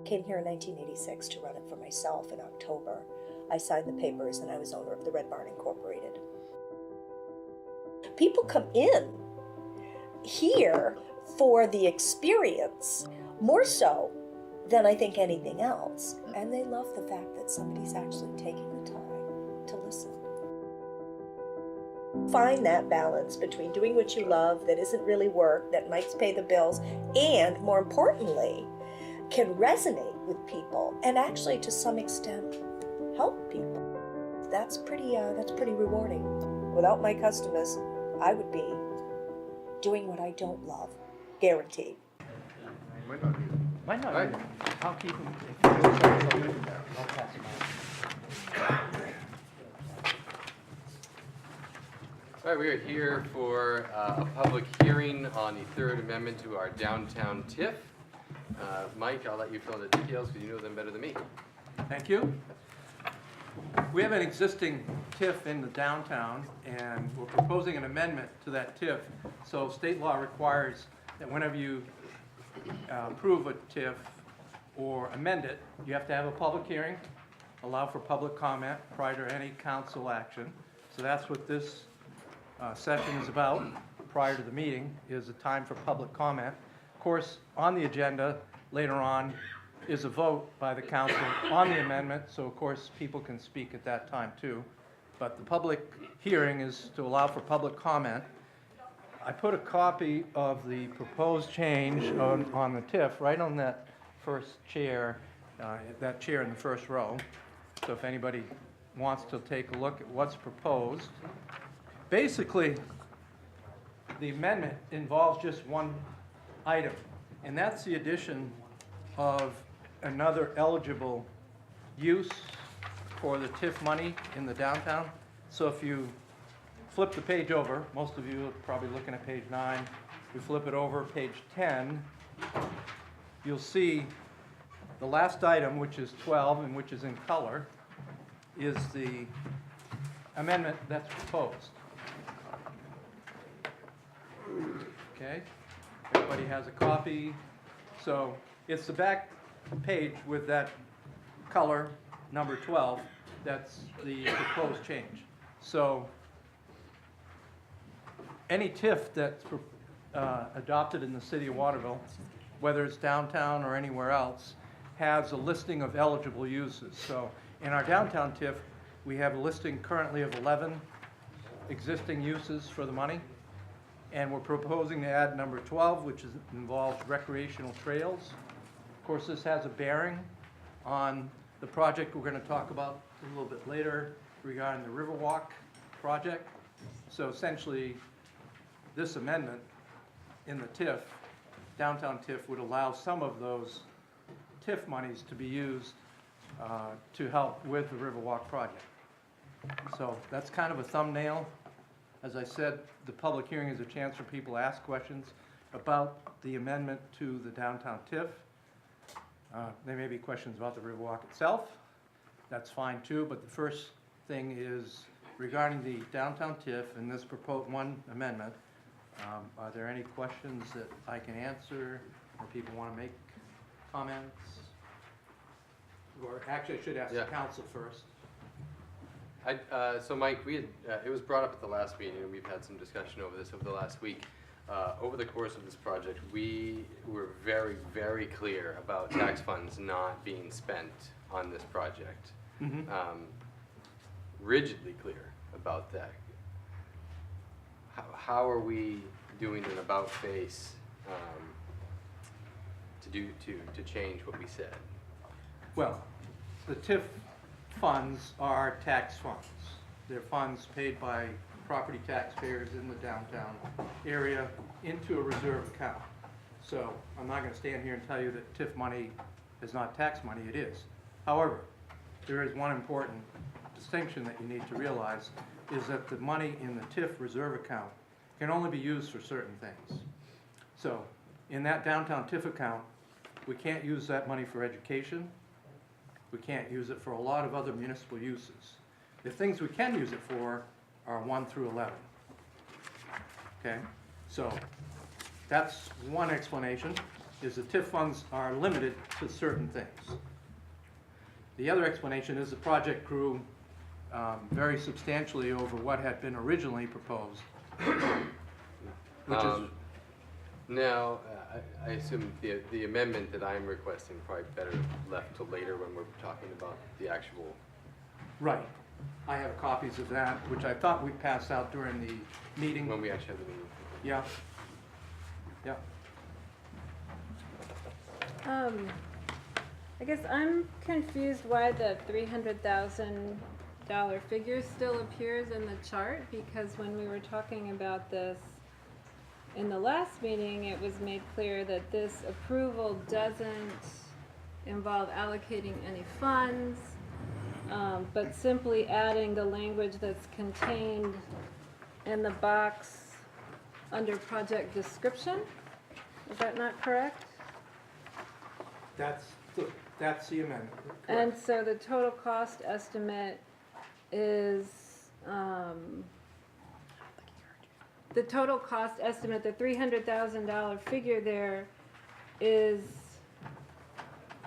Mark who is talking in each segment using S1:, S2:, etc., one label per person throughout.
S1: came here in 1986 to run it for myself in October. I signed the papers and I was owner of the Red Barn Incorporated. People come in here for the experience, more so than I think anything else. And they love the fact that somebody's actually taking the time to listen. Find that balance between doing what you love that isn't really work, that might pay the bills, and more importantly, can resonate with people and actually to some extent help people. That's pretty rewarding. Without my customers, I would be doing what I don't love, guaranteed.
S2: Might not.
S3: Right.
S2: I'll keep them. I'll pass them out.
S3: All right, we are here for a public hearing on the third amendment to our downtown TIF. Mike, I'll let you fill in the details because you know them better than me.
S2: Thank you. We have an existing TIF in the downtown, and we're proposing an amendment to that TIF. So state law requires that whenever you approve a TIF or amend it, you have to have a public hearing, allow for public comment prior to any council action. So that's what this session is about. Prior to the meeting is a time for public comment. Of course, on the agenda later on is a vote by the council on the amendment, so of course people can speak at that time too. But the public hearing is to allow for public comment. I put a copy of the proposed change on the TIF right on that first chair, that chair in the first row. So if anybody wants to take a look at what's proposed. Basically, the amendment involves just one item, and that's the addition of another eligible use for the TIF money in the downtown. So if you flip the page over, most of you are probably looking at page 9. We flip it over, page 10, you'll see the last item, which is 12 and which is in color, is the amendment that's proposed. Okay, everybody has a copy. So it's the back page with that color, number 12, that's the proposed change. So any TIF that's adopted in the city of Waterville, whether it's downtown or anywhere else, has a listing of eligible uses. So in our downtown TIF, we have a listing currently of 11 existing uses for the money. And we're proposing to add number 12, which involves recreational trails. Of course, this has a bearing on the project we're going to talk about a little bit later regarding the Riverwalk project. So essentially, this amendment in the TIF, downtown TIF, would allow some of those TIF monies to be used to help with the Riverwalk project. So that's kind of a thumbnail. As I said, the public hearing is a chance for people to ask questions about the amendment to the downtown TIF. There may be questions about the Riverwalk itself. That's fine too, but the first thing is regarding the downtown TIF and this proposed one amendment. Are there any questions that I can answer or people want to make comments? Or actually, I should ask the council first.
S3: So Mike, we had, it was brought up at the last meeting, and we've had some discussion over this over the last week. Over the course of this project, we were very, very clear about tax funds not being spent on this project.
S2: Mm-hmm.
S3: Rigidly clear about that. How are we doing an about face to change what we said?
S2: Well, the TIF funds are tax funds. They're funds paid by property taxpayers in the downtown area into a reserve account. So I'm not going to stand here and tell you that TIF money is not tax money. It is. However, there is one important distinction that you need to realize, is that the money in the TIF reserve account can only be used for certain things. So in that downtown TIF account, we can't use that money for education. We can't use it for a lot of other municipal uses. The things we can use it for are 1 through 11. Okay, so that's one explanation. is the TIF funds are limited to certain things. The other explanation is the project grew very substantially over what had been originally proposed, which is,
S3: Now, I assume the amendment that I'm requesting probably better left till later when we're talking about the actual.
S2: right. I have copies of that, which I thought we passed out during the meeting.
S3: When we actually have the meeting.
S2: Yeah. Yeah.
S4: I guess I'm confused why the $300,000 figure still appears in the chart, because when we were talking about this in the last meeting, it was made clear that this approval doesn't involve allocating any funds, but simply adding the language that's contained in the box under project description. Is that not correct?
S2: That's the amendment.
S4: And
S2: Correct.
S4: so the total cost estimate is, the total cost estimate, the $300,000 figure there is,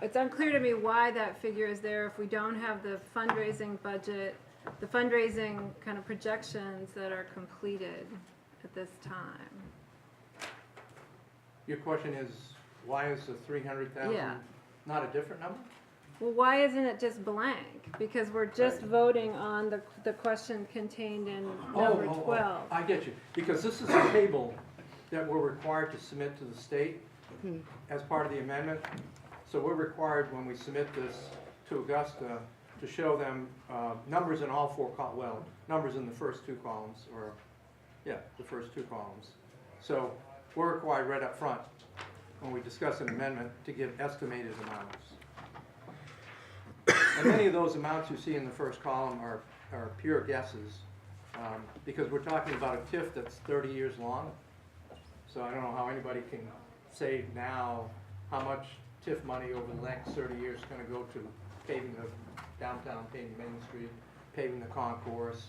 S4: it's unclear to me why that figure is there if we don't have the fundraising budget, the fundraising kind of projections that are completed at this time.
S2: Your question is, why is the 300,000
S4: Yeah.
S2: not a different number?
S4: Well, why isn't it just blank? Because we're just
S2: Right.
S4: voting on the question contained in number 12.
S2: I get you. Because this is a table that we're required to submit to the state as part of the amendment. So we're required, when we submit this to Augusta, to show them numbers in all four columns, numbers in the first two columns, or, yeah, the first two columns. So we're required right up front, when we discuss an amendment, to give estimated amounts. And many of those amounts you see in the first column are pure guesses, because we're talking about a TIF that's 30 years long. So I don't know how anybody can say now how much TIF money over the next 30 years is going to go to paving the downtown, paving Main Street, paving the concourse,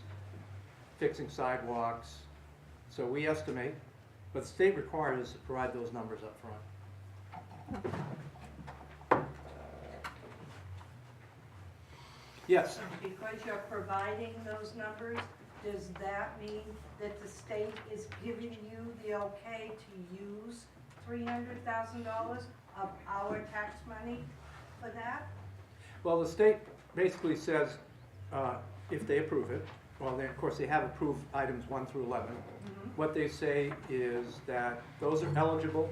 S2: fixing sidewalks. So we estimate, but the state requires us to provide those numbers up front. Yes.
S5: Because you're providing those numbers, does that mean that the state is giving you the okay to use $300,000 of our tax money for that?
S2: Well, the state basically says, if they approve it, well, then, of course, they have approved items 1 through 11. What they say is that those are eligible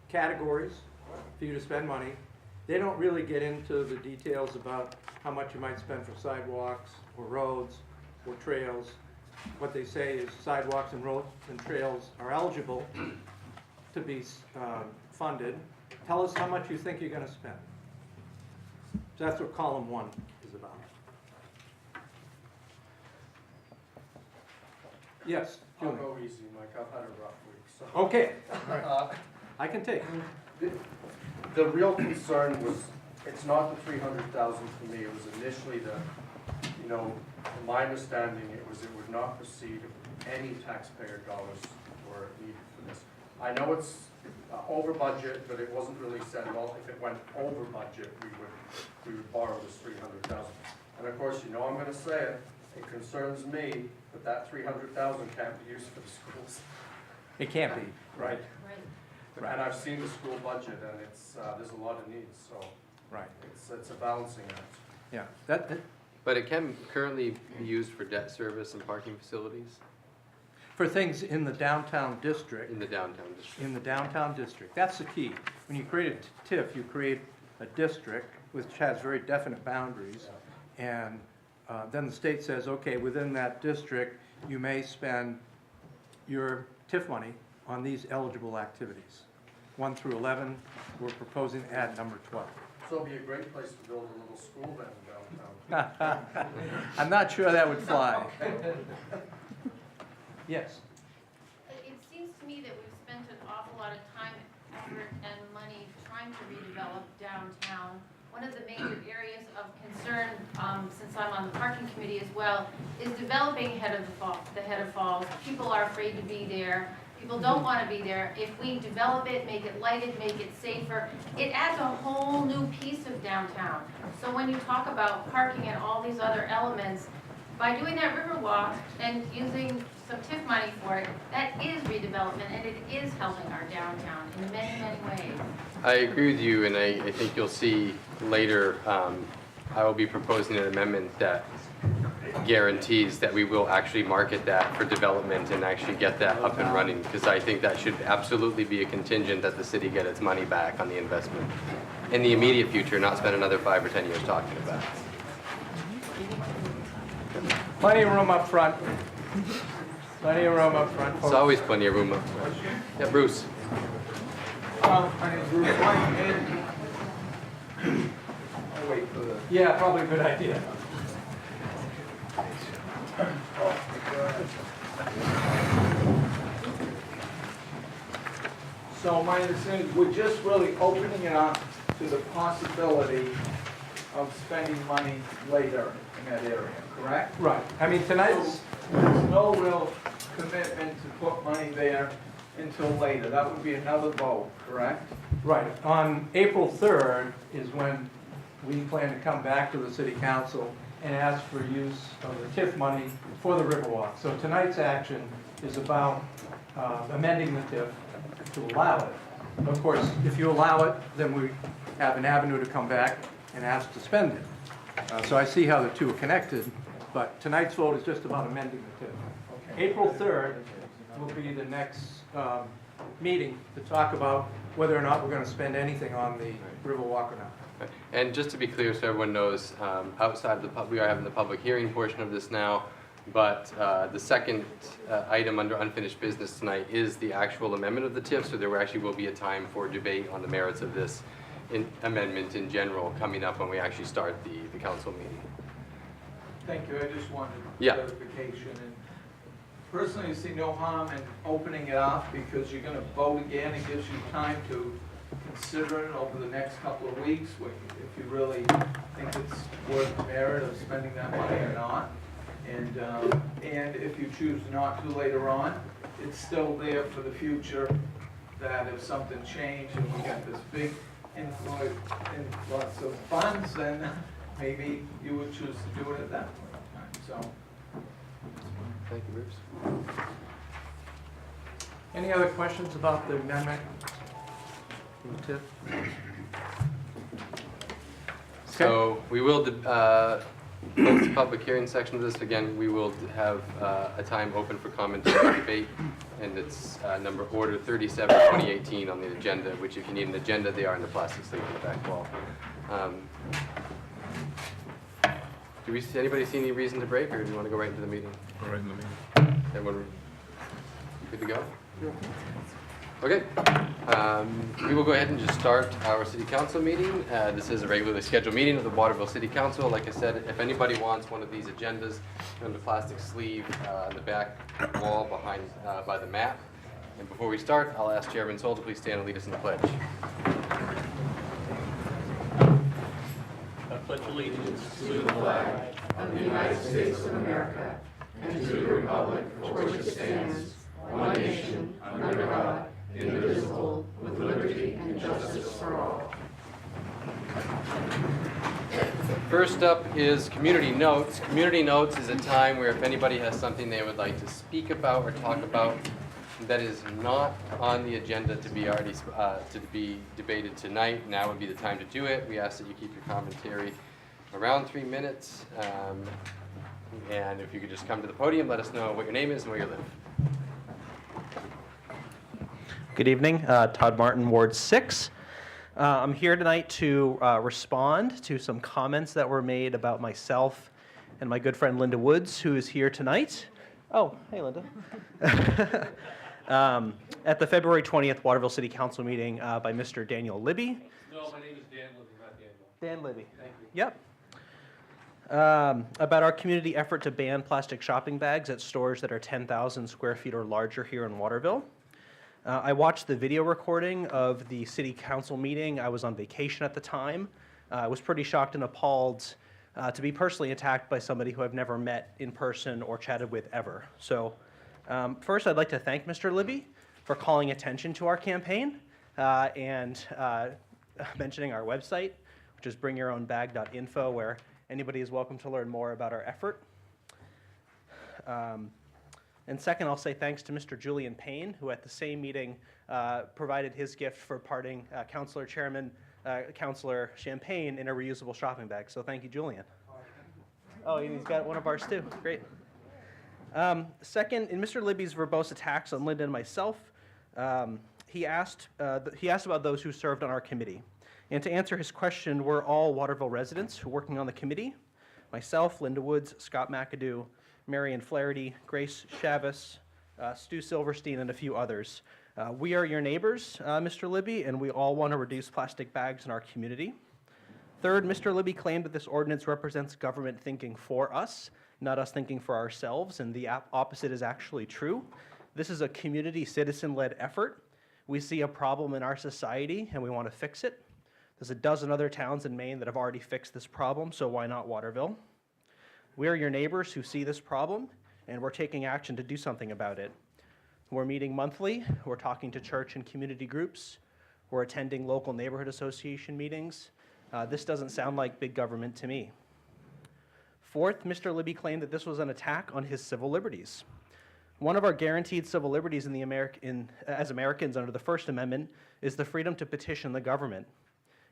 S2: categories for you to spend money. They don't really get into the details about how much you might spend for sidewalks or roads or trails. What they say is sidewalks and roads and trails are eligible to be funded. Tell us how much you think you're going to spend. So that's what column 1 is about. Yes,
S6: I'll
S2: Julie.
S6: go easy, Mike, I've had a rough week, so.
S2: Okay, I can take it.
S6: The real concern was, it's not the 300,000 for me, it was initially from my understanding, it would not proceed if any taxpayer dollars were needed for this. I know it's over budget, but it wasn't really said, well, if it went over budget, we would borrow this 300,000. And of course, I'm gonna say it, it concerns me that 300,000 can't be used for the schools.
S2: It can't be, right? Right.
S6: And I've seen the school budget, and it's, there's a lot of needs, so
S2: Right.
S6: it's a balancing act.
S2: Yeah,
S3: But it can currently be used for debt service and parking facilities
S2: for things in the downtown district.
S3: in the downtown district.
S2: In the downtown district. That's the key. When you create a TIF, you create a district which has very definite boundaries. And then the state says, okay, within that district, you may spend your TIF money on these eligible activities. 1 through 11, we're proposing to add number 12.
S6: So it'll be a great place to build a little school then downtown.
S2: I'm not sure that would fly. Yes.
S7: It seems to me that we've spent an awful lot of time, effort, and money trying to redevelop downtown. One of the major areas of concern, since I'm on the parking committee as well, is developing the head of falls. People are afraid to be there. People don't want to be there. If we develop it, make it lighted, make it safer, it adds a whole new piece of downtown. So when you talk about parking and all these other elements, by doing that Riverwalk and using some TIF money for it, that is redevelopment and it is helping our downtown in many, many ways.
S3: I agree with you, and I think you'll see later, I will be proposing an amendment that guarantees that we will actually market that for development and actually get that up and running, because I think that should absolutely be a contingent that the city get its money back on the investment in the immediate future, not spend another 5 or 10 years talking about it.
S2: Plenty of room up front. Plenty of room up front.
S3: There's
S2: folks.
S3: always plenty of room up there. Yeah, Bruce.
S8: My name's Bruce White, and I'll wait for the.
S2: Yeah, probably a good idea.
S8: So my understanding, we're just really opening it up to the possibility of spending money later in that area, correct?
S2: Right. I mean, tonight's,
S8: There's no real commitment to put money there until later. That would be another vote, correct?
S2: right, on April 3rd is when we plan to come back to the city council and ask for use of the TIF money for the Riverwalk. So tonight's action is about amending the TIF to allow it. Of course, if you allow it, then we have an avenue to come back and ask to spend it. So I see how the two are connected, but tonight's vote is just about amending the TIF. April 3rd will be the next meeting to talk about whether or not we're going to spend anything on the Riverwalk or not.
S3: And just to be clear, so everyone knows, outside of the we are having the public hearing portion of this now, but the second item under unfinished business tonight is the actual amendment of the TIF, so there actually will be a time for debate on the merits of this amendment in general coming up when we actually start the council meeting.
S8: Thank you, I just wanted
S3: Yeah.
S8: clarification. And personally, I see no harm in opening it up because you're gonna vote again. It gives you time to consider it over the next couple of weeks, if you really think it's worth the merit of spending that money or not. And if you choose not to later on, it's still there for the future, that if something changed and we got this big influx of funds, then maybe you would choose to do it at that point in time, so.
S3: Thank you, Bruce.
S2: Any other questions about the amendment in the TIF?
S3: So we will close the public hearing section of this. Again, we will have a time open for comment and debate, and it's number order 37, 2018 on the agenda, which if you need an agenda, they are in the plastic sleeve on the back wall. Anybody see any reason to break, or do you want to go right into the meeting?
S9: All right in the meeting.
S3: Everyone good to go? Okay. We will go ahead and just start our city council meeting. This is a regularly scheduled meeting of the Waterville City Council. Like I said, if anybody wants one of these agendas, on the plastic sleeve on the back wall behind by the map. And before we start, I'll ask Chairman Soul to please stand and lead us in the pledge.
S10: I pledge allegiance to the flag of the United States of America and to the republic for which it stands, one nation, under God, indivisible, with liberty and justice for all.
S3: First up is community notes. Community notes is a time where if anybody has something they would like to speak about or talk about that is not on the agenda to be already to be debated tonight, now would be the time to do it. We ask that you keep your commentary around 3 minutes. And if you could just come to the podium, let us know what your name is and where you live.
S11: Good evening, Todd Martin, Ward 6. I'm here tonight to respond to some comments that were made about myself and my good friend Linda Woods, who is here tonight. Oh, hey Linda. At the February 20th Waterville City Council meeting by Mr. Daniel Libby.
S2: No, my name is Dan Libby, not Daniel.
S11: Dan Libby.
S2: Thank you.
S11: Yep. About our community effort to ban plastic shopping bags at stores that are 10,000 square feet or larger here in Waterville. I watched the video recording of the city council meeting. I was on vacation at the time. I was pretty shocked and appalled to be personally attacked by somebody who I've never met in person or chatted with ever. So first, I'd like to thank Mr. Libby for calling attention to our campaign and mentioning our website, which is bringyourownbag.info, where anybody is welcome to learn more about our effort. And second, I'll say thanks to Mr. Julian Payne, who at the same meeting provided his gift for parting Councillor Champagne in a reusable shopping bag. So thank you, Julian. Oh, and he's got one of ours too. Great. Second, in Mr. Libby's verbose attacks on Linda and myself, he asked about those who served on our committee. And to answer his question, we're all Waterville residents who are working on the committee. Myself, Linda Woods, Scott McAdoo, Marion Flaherty, Grace Chavis, Stu Silverstein, and a few others. We are your neighbors, Mr. Libby, and we all want to reduce plastic bags in our community. Third, Mr. Libby claimed that this ordinance represents government thinking for us, not us thinking for ourselves, and the opposite is actually true. This is a community citizen-led effort. We see a problem in our society and we want to fix it. There's a dozen other towns in Maine that have already fixed this problem, so why not Waterville? We are your neighbors who see this problem, and we're taking action to do something about it. We're meeting monthly, we're talking to church and community groups, we're attending local neighborhood association meetings. This doesn't sound like big government to me. Fourth, Mr. Libby claimed that this was an attack on his civil liberties. One of our guaranteed civil liberties as Americans under the First Amendment is the freedom to petition the government.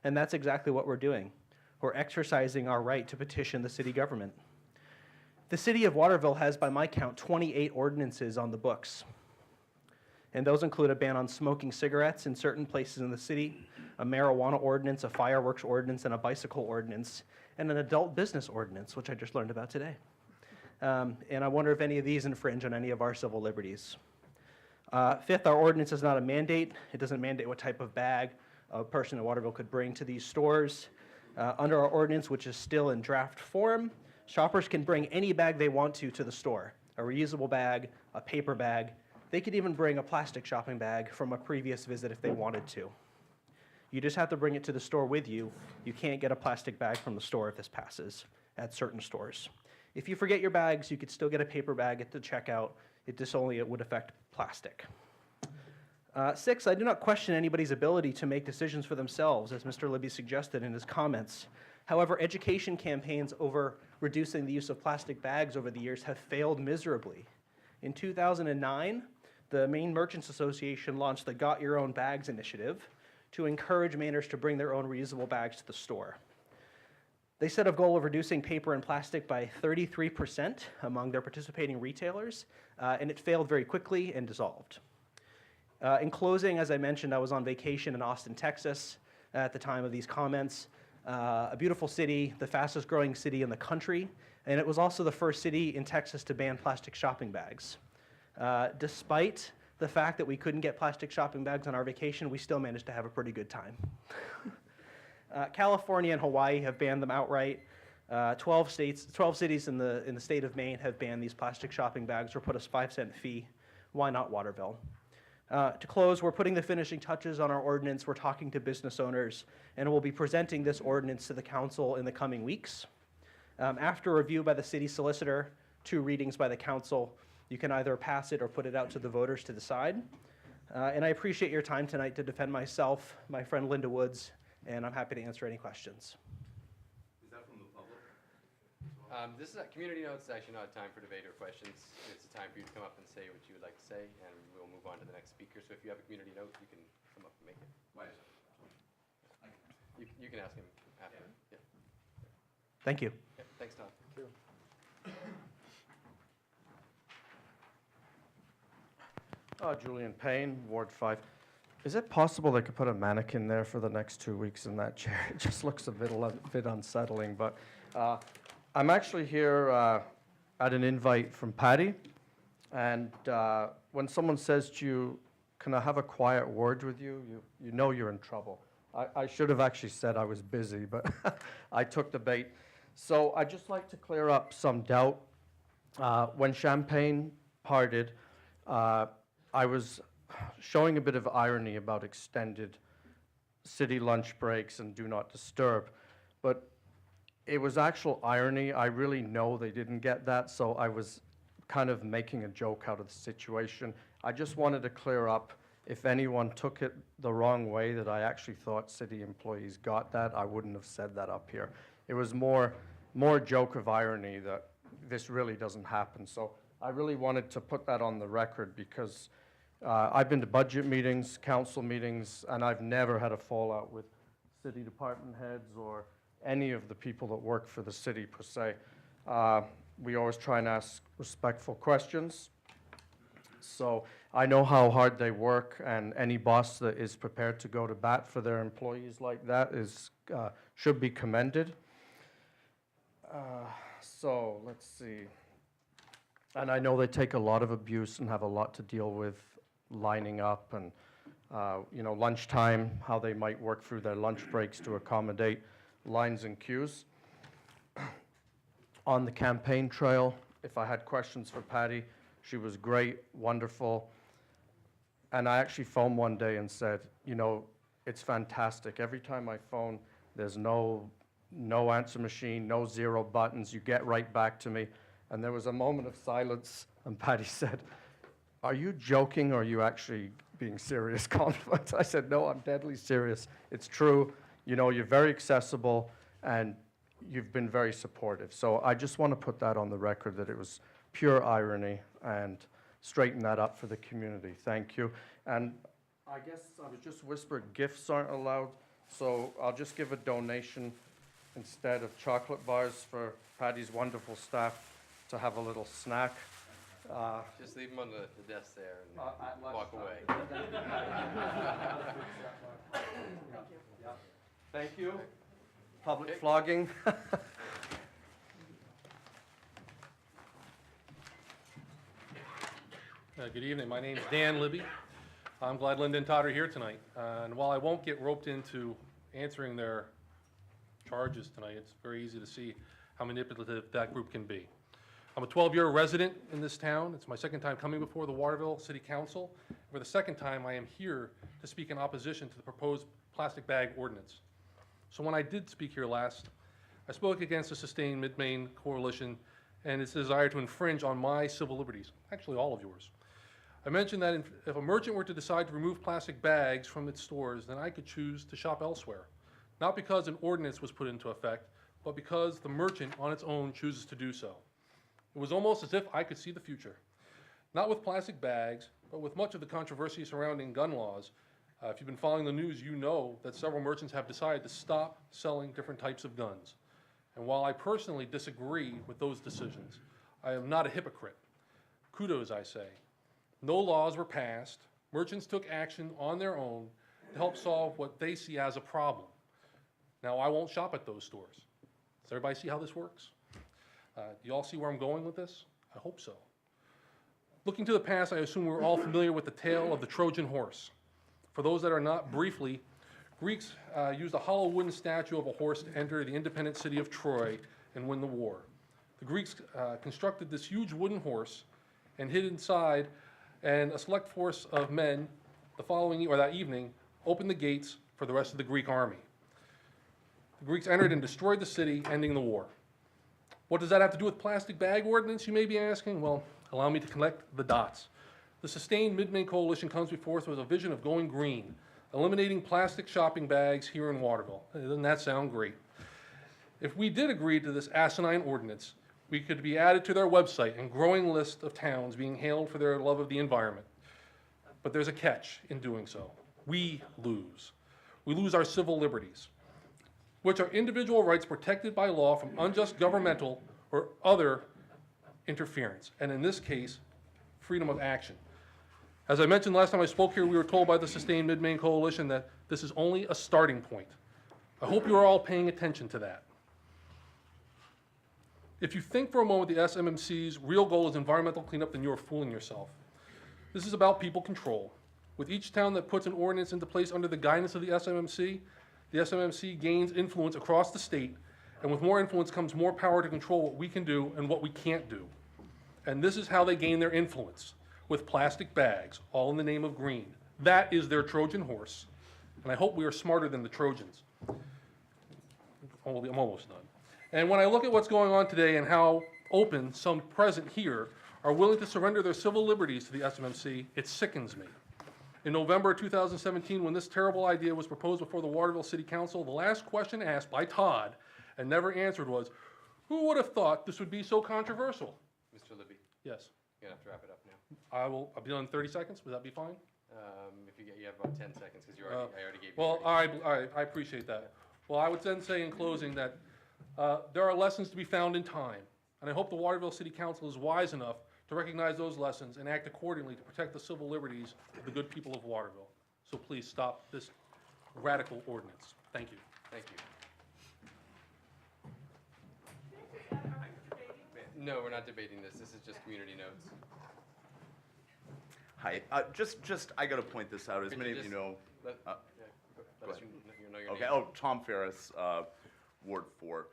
S11: And that's exactly what we're doing. We're exercising our right to petition the city government. The city of Waterville has, by my count, 28 ordinances on the books. And those include a ban on smoking cigarettes in certain places in the city, a marijuana ordinance, a fireworks ordinance, and a bicycle ordinance, and an adult business ordinance, which I just learned about today. And I wonder if any of these infringe on any of our civil liberties. Fifth, our ordinance is not a mandate. It doesn't mandate what type of bag a person in Waterville could bring to these stores. Under our ordinance, which is still in draft form, shoppers can bring any bag they want to the store, a reusable bag, a paper bag. They could even bring a plastic shopping bag from a previous visit if they wanted to. You just have to bring it to the store with you. You can't get a plastic bag from the store if this passes at certain stores. If you forget your bags, you could still get a paper bag at the checkout. It would affect plastic. Six, I do not question anybody's ability to make decisions for themselves, as Mr. Libby suggested in his comments. However, education campaigns over reducing the use of plastic bags over the years have failed miserably. In 2009, the Maine Merchants Association launched the Got Your Own Bags initiative to encourage Mainers to bring their own reusable bags to the store. They set a goal of reducing paper and plastic by 33% among their participating retailers, and it failed very quickly and dissolved. In closing, as I mentioned, I was on vacation in Austin, Texas at the time of these comments. A beautiful city, the fastest growing city in the country, and it was also the first city in Texas to ban plastic shopping bags. Despite the fact that we couldn't get plastic shopping bags on our vacation, we still managed to have a pretty good time. California and Hawaii have banned them outright. 12 cities in the state of Maine have banned these plastic shopping bags or put a 5-cent fee. Why not Waterville? To close, we're putting the finishing touches on our ordinance. We're talking to business owners, and we'll be presenting this ordinance to the council in the coming weeks. After review by the city solicitor, 2 readings by the council, you can either pass it or put it out to the voters to decide. And I appreciate your time tonight to defend myself, my friend Linda Woods, and I'm happy to answer any questions.
S3: Is that from the public? This is a community notes. It's actually not a time for debate or questions. It's a time for you to come up and say what you would like to say, and we'll move on to the next speaker. So if you have a community note, you can come up and make it. Why is it? You can ask him after. Yeah.
S11: Thank you.
S3: Yeah. Thanks, Tom. Thank you.
S6: Julian Payne, Ward 5. Is it possible they could put a mannequin there for the next 2 weeks in that chair? It just looks a bit unsettling, but I'm actually here at an invite from Patty, and when someone says to you, can I have a quiet word with you, you know you're in trouble. I should have actually said I was busy, but I took the bait. So I'd just like to clear up some doubt. When Champagne parted, I was showing a bit of irony about extended city lunch breaks and do not disturb, but it was actual irony. I really know they didn't get that, so I was kind of making a joke out of the situation. I just wanted to clear up if anyone took it the wrong way, that I actually thought city employees got that, I wouldn't have said that up here. It was more joke of irony that this really doesn't happen. So I really wanted to put that on the record because I've been to budget meetings, council meetings, and I've never had a fallout with city department heads or any of the people that work for the city per se. We always try and ask respectful questions. So I know how hard they work, and any boss that is prepared to go to bat for their employees like that should be commended. So let's see. And I know they take a lot of abuse and have a lot to deal with lining up and, lunchtime, how they might work through their lunch breaks to accommodate lines and queues. On the campaign trail, if I had questions for Patty, she was great, wonderful. And I actually phoned one day and said, it's fantastic. Every time I phone, there's no answer machine, no 0 buttons. You get right back to me. And there was a moment of silence, and Patty said, "Are you joking or are you actually being serious, Conflict?" I said, "No, I'm deadly serious. It's true. You're very accessible, and you've been very supportive." So I just want to put that on the record that it was pure irony and straighten that up for the community. Thank you. And I guess I was just whispered gifts aren't allowed, so I'll just give a donation instead of chocolate bars for Patty's wonderful staff to have a little snack.
S3: Just leave them on the desk there and walk away.
S6: Thank you. Public flogging.
S9: Good evening. My name's Dan Libby. I'm glad Linda and Todd are here tonight. And while I won't get roped into answering their charges tonight, it's very easy to see how manipulative that group can be. I'm a 12-year resident in this town. It's my second time coming before the Waterville City Council. For the second time, I am here to speak in opposition to the proposed plastic bag ordinance. So when I did speak here last, I spoke against the Sustained Mid-Maine Coalition and its desire to infringe on my civil liberties, actually all of yours. I mentioned that if a merchant were to decide to remove plastic bags from its stores, then I could choose to shop elsewhere. Not because an ordinance was put into effect, but because the merchant on its own chooses to do so. It was almost as if I could see the future. Not with plastic bags, but with much of the controversy surrounding gun laws. If you've been following the news, you know that several merchants have decided to stop selling different types of guns. And while I personally disagree with those decisions, I am not a hypocrite. Kudos, I say. No laws were passed. Merchants took action on their own to help solve what they see as a problem. Now, I won't shop at those stores. Does everybody see how this works? Do you all see where I'm going with this? I hope so. Looking to the past, I assume we're all familiar with the tale of the Trojan horse. For those that are not, briefly, Greeks used a hollow wooden statue of a horse to enter the independent city of Troy and win the war. The Greeks constructed this huge wooden horse and hid inside, and a select force of men that evening opened the gates for the rest of the Greek army. The Greeks entered and destroyed the city, ending the war. What does that have to do with plastic bag ordinance, you may be asking? Well, allow me to connect the dots. The Sustained Mid-Maine Coalition comes before us with a vision of going green, eliminating plastic shopping bags here in Waterville. Doesn't that sound great? If we did agree to this asinine ordinance, we could be added to their website and growing list of towns being hailed for their love of the environment. But there's a catch in doing so. We lose. We lose our civil liberties, which are individual rights protected by law from unjust governmental or other interference, and in this case, freedom of action. As I mentioned last time I spoke here, we were told by the Sustained Mid-Maine Coalition that this is only a starting point. I hope you are all paying attention to that. If you think for a moment the SMMC's real goal is environmental cleanup, then you are fooling yourself. This is about people control. With each town that puts an ordinance into place under the guidance of the SMMC gains influence across the state, and with more influence comes more power to control what we can do and what we can't do. And this is how they gain their influence, with plastic bags, all in the name of green. That is their Trojan horse, and I hope we are smarter than the Trojans. I'm almost done. And when I look at what's going on today and how open some present here are willing to surrender their civil liberties to the SMMC, it sickens me. In November 2017, when this terrible idea was proposed before the Waterville City Council, the last question asked by Todd and never answered was, who would have thought this would be so controversial?
S3: Mr. Libby,
S9: Yes.
S3: you're gonna have to wrap it up now.
S9: I'll be done in 30 seconds. Would that be fine?
S3: If you have about 10 seconds, because I already gave you
S9: Well,
S3: 30.
S9: all right, I appreciate that. Well, I would then say in closing that there are lessons to be found in time, and I hope the Waterville City Council is wise enough to recognize those lessons and act accordingly to protect the civil liberties of the good people of Waterville. So please stop this radical ordinance. Thank you.
S3: Thank you. No, we're not debating this. This is just community notes.
S12: Hi, I gotta point this out, as
S3: Could
S12: many
S3: you
S12: of you
S3: just
S12: know.
S3: Let
S12: go
S3: us
S12: ahead.
S3: know your
S12: Okay,
S3: name.
S12: oh, Tom Ferris, Ward 4.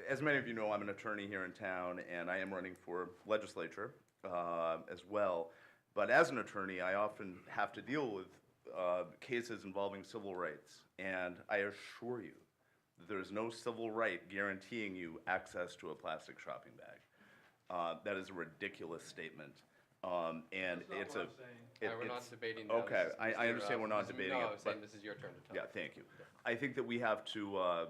S12: As many of you know, I'm an attorney here in town, and I am running for legislature as well. But as an attorney, I often have to deal with cases involving civil rights. And I assure you that there is no civil right guaranteeing you access to a plastic shopping bag. That is a ridiculous statement. And it's a.
S3: We're not debating now.
S12: Okay,
S3: This is
S12: I
S3: Mr.
S12: understand we're not
S3: this is-
S12: debating
S3: No,
S12: it,
S3: I'm saying
S12: but-
S3: this is your turn to talk.
S12: Yeah, thank you. I think that we have to,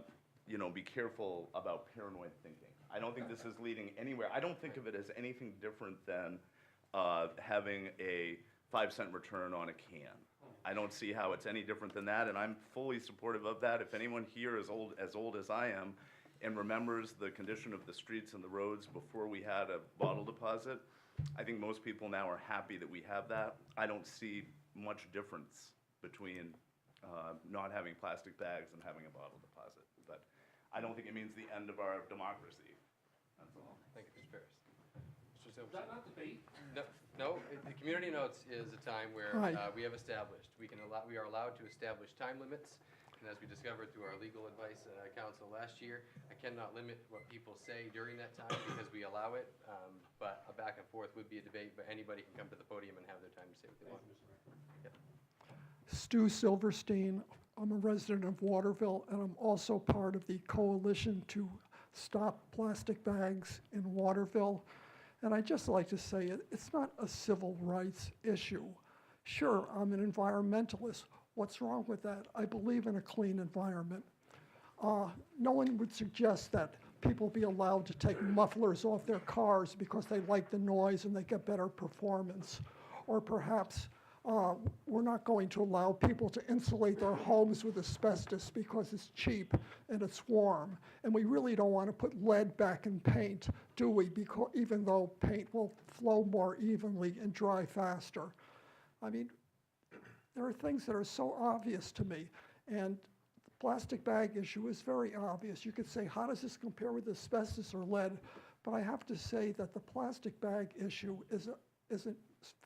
S12: be careful about paranoid thinking. I don't think this is leading anywhere. I don't think of it as anything different than having a 5-cent return on a can. I don't see how it's any different than that, and I'm fully supportive of that. If anyone here is old as I am and remembers the condition of the streets and the roads before we had a bottle deposit, I think most people now are happy that we have that. I don't see much difference between not having plastic bags and having a bottle deposit. But I don't think it means the end of our democracy. That's all.
S3: Thank you, Mr. Ferris. Mr.
S9: Is
S3: Silverstein?
S9: that not debate?
S3: No, the community notes is a time where
S13: Hi.
S3: we have established, we are allowed to establish time limits. And as we discovered through our legal advice council last year, I cannot limit what people say during that time because we allow it. But a back and forth would be a debate, but anybody can come to the podium and have their time to say what they want.
S13: Stu Silverstein. I'm a resident of Waterville, and I'm also part of the coalition to stop plastic bags in Waterville. And I'd just like to say it's not a civil rights issue. Sure, I'm an environmentalist. What's wrong with that? I believe in a clean environment. No one would suggest that people be allowed to take mufflers off their cars because they like the noise and they get better performance. Or perhaps we're not going to allow people to insulate their homes with asbestos because it's cheap and it's warm. And we really don't want to put lead back in paint, do we? Because even though paint will flow more evenly and dry faster. I mean, there are things that are so obvious to me. And the plastic bag issue is very obvious. You could say, how does this compare with asbestos or lead? But I have to say that the plastic bag issue is a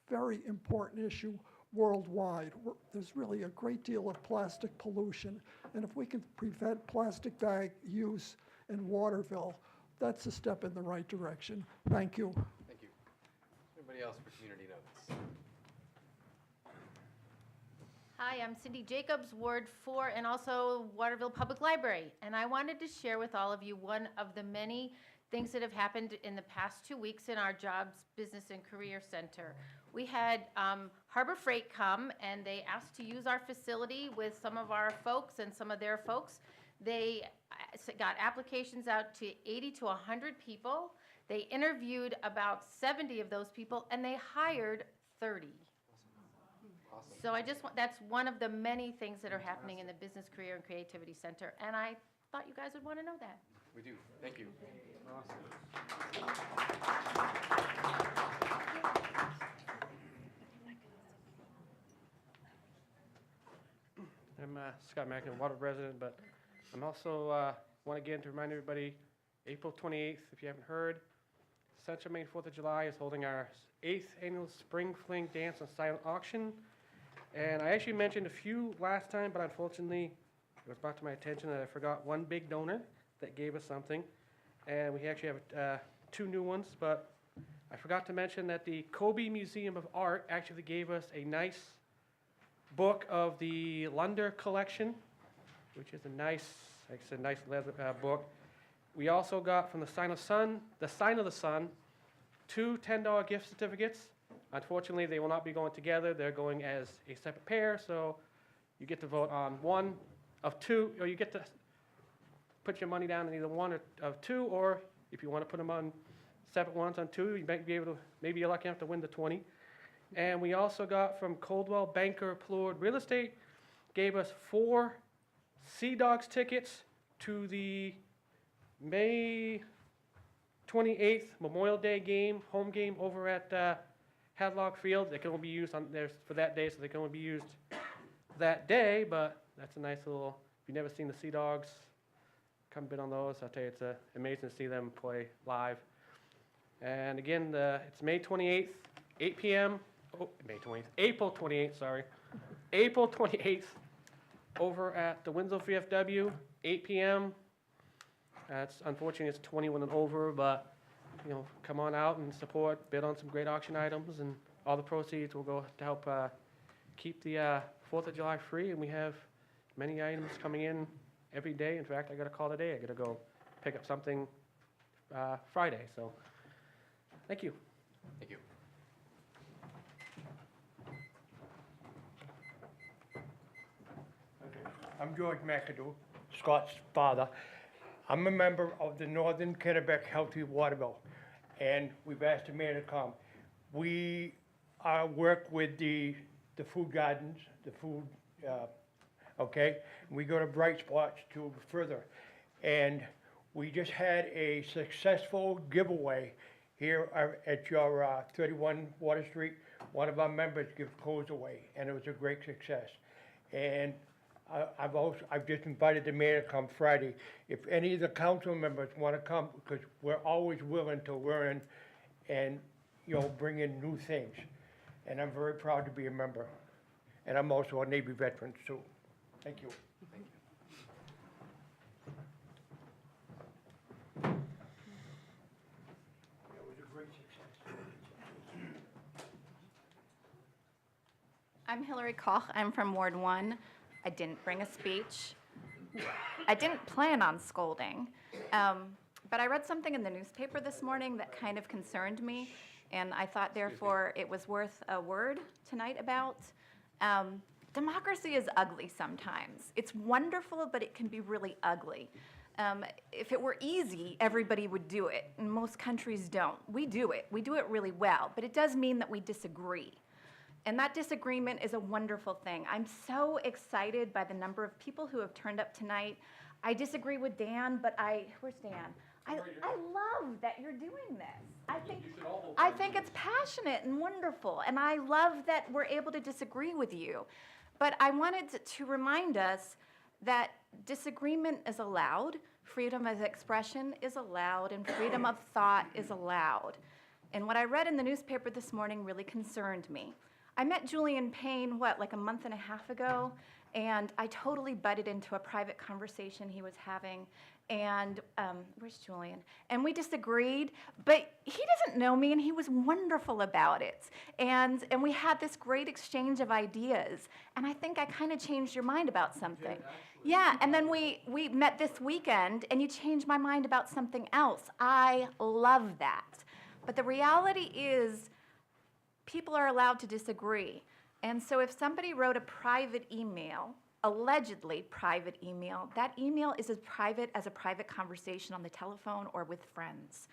S13: very important issue worldwide. There's really a great deal of plastic pollution, and if we can prevent plastic bag use in Waterville, that's a step in the right direction. Thank you.
S3: Thank you. Anybody else for community notes?
S7: Hi, I'm Cindy Jacobs, Ward 4, and also Waterville Public Library. And I wanted to share with all of you one of the many things that have happened in the past 2 weeks in our Jobs, Business, and Career Center. We had Harbor Freight come, and they asked to use our facility with some of our folks and some of their folks. They got applications out to 80 to 100 people. They interviewed about 70 of those people, and they hired 30.
S3: Awesome.
S7: So I just want, that's one of the many things that are happening in the Business, Career, and Creativity Center, and I thought you guys would want to know that.
S3: We do. Thank you.
S14: I'm Scott Mackin, Water resident, but I'm also want again to remind everybody, April 28th, if you haven't heard, Central Maine 4th of July is holding our 8th annual Spring Fling Dance and Silent Auction. And I actually mentioned a few last time, but unfortunately, it was brought to my attention that I forgot one big donor that gave us something. And we actually have 2 new ones, but I forgot to mention that the Kobe Museum of Art actually gave us a nice book of the Lunder collection, which is a nice, like I said, nice leather book. We also got from the Sign of the Sun, 2 $10 gift certificates Unfortunately, they will not be going together. They're going as a separate pair, so you get to vote on one of two, or you get to put your money down in either one of two, or if you want to put them on separate ones on two, you might be able to, maybe you're lucky enough to win the 20. And we also got from Coldwell Banker Plourde Real Estate, gave us 4 Sea Dogs tickets to the May 28th Memorial Day game, home game over at Hadlock Field. They can only be used on there for that day, so they can only be used that day, but that's a nice little, if you've never seen the Sea Dogs, come bid on those. I'll tell you, it's amazing to see them play live. And again, it's May 28th, 8 p.m. Oh, April 28th, sorry. April 28th, over at the Winslow VFW, 8 p.m. It's unfortunately it's 21 and over, but you know, come on out and support, bid on some great auction items, and all the proceeds will go to help keep the 4th of July free. And we have many items coming in every day. In fact, I got a call today. I got to go pick up something Friday. So, thank you.
S3: Thank you.
S15: I'm George McAdoo, Scott's father. I'm a member of the Northern Kennebec Healthy Waterville, and we've asked the mayor to come. We work with the food gardens, the food, okay? We go to Bright Spots to further. And we just had a successful giveaway here at your 31 Water Street. One of our members gave clothes away, and it was a great success. And I've just invited the mayor to come Friday. If any of the council members want to come, because we're always willing to learn and, you know, bring in new things. And I'm very proud to be a member. And I'm also a Navy veteran, too. Thank you.
S3: Thank you.
S15: It was a great success.
S16: I'm Hillary Koch. I'm from Ward 1. I didn't bring a speech. I didn't plan on scolding. But I read something in the newspaper this morning that kind of concerned me, and I thought, therefore, it was worth a word tonight about. Democracy is ugly sometimes. It's wonderful, but it can be really ugly. If it were easy, everybody would do it, and most countries don't. We do it. We do it really well, but it does mean that we disagree. And that disagreement is a wonderful thing. I'm so excited by the number of people who have turned up tonight. I disagree with Dan, but where's Dan? I love that you're doing this. I think it's passionate and wonderful, and I love that we're able to disagree with you. But I wanted to remind us that disagreement is allowed, freedom of expression is allowed, and freedom of thought is allowed. And what I read in the newspaper this morning really concerned me. I met Julian Payne, like a month and a half ago, and I totally butted into a private conversation he was having. And where's Julian? And we disagreed, but he doesn't know me, and he was wonderful about it. And we had this great exchange of ideas, and I think I kind of changed your mind about something. Yeah, and then we met this weekend, and you changed my mind about something else. I love that. But the reality is, people are allowed to disagree. And so if somebody wrote a private email, allegedly private email, that email is as private as a private conversation on the telephone or with friends.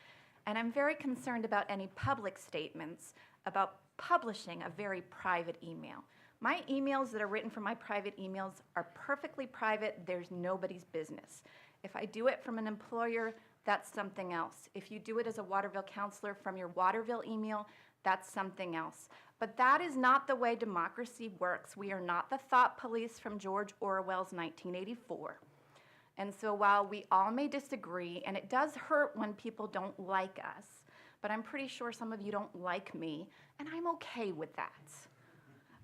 S16: And I'm very concerned about any public statements about publishing a very private email. My emails that are written from my private emails are perfectly private. There's nobody's business. If I do it from an employer, that's something else. If you do it as a Waterville counselor from your Waterville email, that's something else. But that is not the way democracy works. We are not the thought police from George Orwell's 1984. And so while we all may disagree, and it does hurt when people don't like us, but I'm pretty sure some of you don't like me, and I'm okay with that.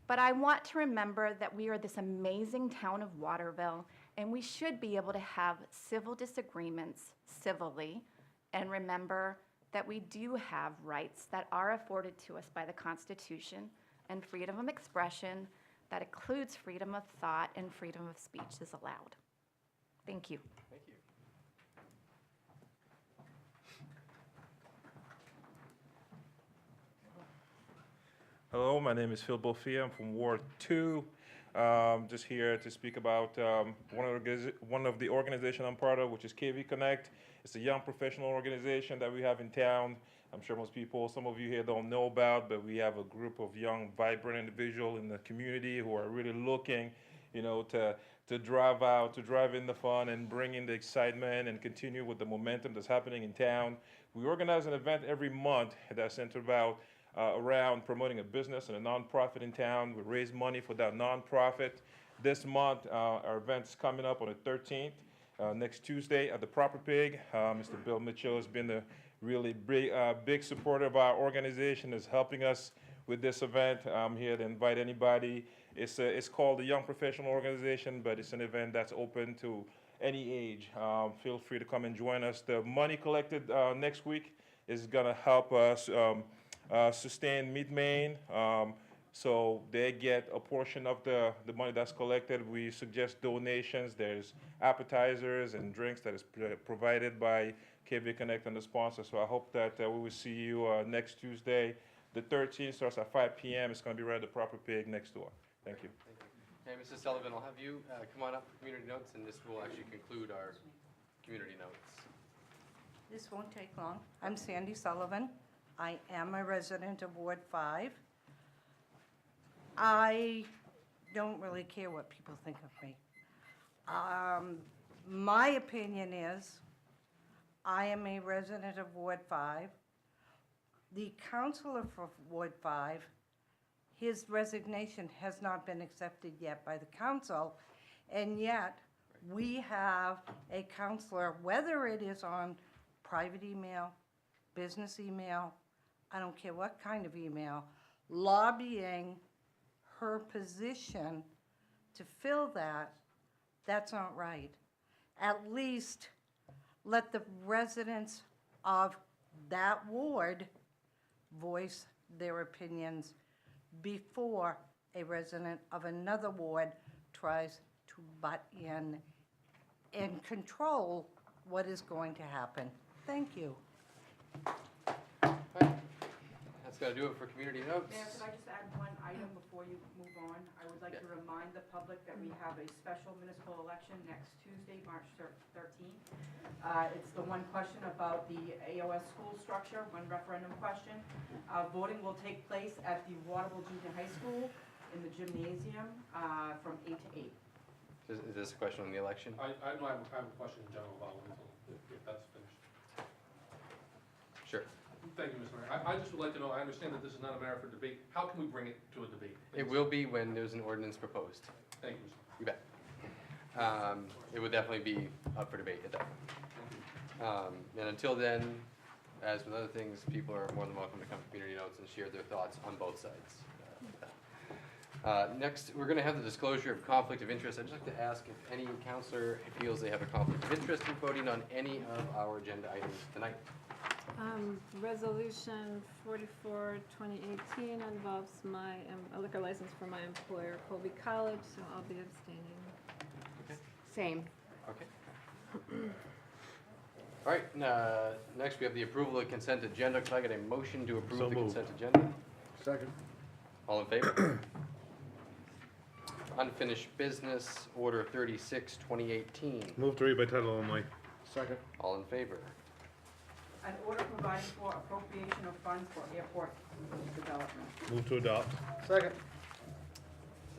S16: But I want to remember that we are this amazing town of Waterville, and we should be able to have civil disagreements civilly, and remember that we do have rights that are afforded to us by the Constitution, and freedom of expression that includes freedom of thought and freedom of speech is allowed. Thank you.
S3: Thank you.
S17: Hello, my name is Phil Bofia. I'm from Ward 2. Just here to speak about one of the organizations I'm part of, which is KV Connect. It's a young professional organization that we have in town. I'm sure some of you here don't know about, but we have a group of young, vibrant individuals in the community who are really looking, to drive in the fun and bring in the excitement and continue with the momentum that's happening in town. We organize an event every month that's centered around promoting a business and a nonprofit in town. We raise money for that nonprofit. This month, our event's coming up on the 13th, next Tuesday at the Proper Pig. Mr. Bill Mitchell has been a really big supporter of our organization, is helping us with this event. I'm here to invite anybody. It's called the Young Professional Organization, but it's an event that's open to any age. Feel free to come and join us. The money collected next week is going to help us sustain Meet Maine. So they get a portion of the money that's collected. We suggest donations. There's appetizers and drinks that is provided by KV Connect and the sponsor. So I hope that we will see you next Tuesday. The 13th starts at 5 p.m. It's going to be right at the Proper Pig next door. Thank you.
S3: Thank you. Okay, Mrs. Sullivan, I'll have you come on up for community notes, and this will actually conclude our community notes.
S5: This won't take long. I'm Sandy Sullivan. I am a resident of Ward 5. I don't really care what people think of me. My opinion is, I am a resident of Ward 5. The councilor for Ward 5, his resignation has not been accepted yet by the council, and yet we have a councilor, whether it is on private email, business email, I don't care what kind of email, lobbying her position to fill that. That's not right. At least let the residents of that ward voice their opinions before a resident of another ward tries to butt in and control what is going to happen. Thank you.
S3: That's going to do it for community notes.
S18: Mayor, could I just add one item before you move on? I would like to remind the public that we have a special municipal election next Tuesday, March 13th. It's the one question about the AOS school structure, one referendum question. Voting will take place at the Waterville Junior High School in the gymnasium from 8 to 8.
S3: Is this a question on the election?
S9: I know I have a question in general about it, if that's finished.
S3: Sure.
S9: Thank you, Mr. Mayor. I just would like to know, I understand that this is not a matter for debate. How can we bring it to a debate?
S3: It will be when there's an ordinance proposed.
S9: Thank you, Mr. Mayor.
S3: You bet. It would definitely be up for debate at that point. And until then, as with other things, people are more than welcome to come to community notes and share their thoughts on both sides. Next, we're going to have the disclosure of conflict of interest. I'd just like to ask if any counselor feels they have a conflict of interest in voting on any of our agenda items tonight.
S4: Resolution 44, 2018 involves my a liquor license for my employer, Colby College, so I'll be abstaining.
S3: Okay.
S10: Same.
S3: Okay. All right, next we have the approval of the consent agenda. Could I get a motion to approve the consent agenda?
S6: Second.
S3: All in favor? Unfinished business, order 36, 2018.
S17: Move to read by title only.
S6: Second.
S3: All in favor?
S18: An order providing for appropriation of funds for airport development.
S17: Move to adopt.
S6: Second.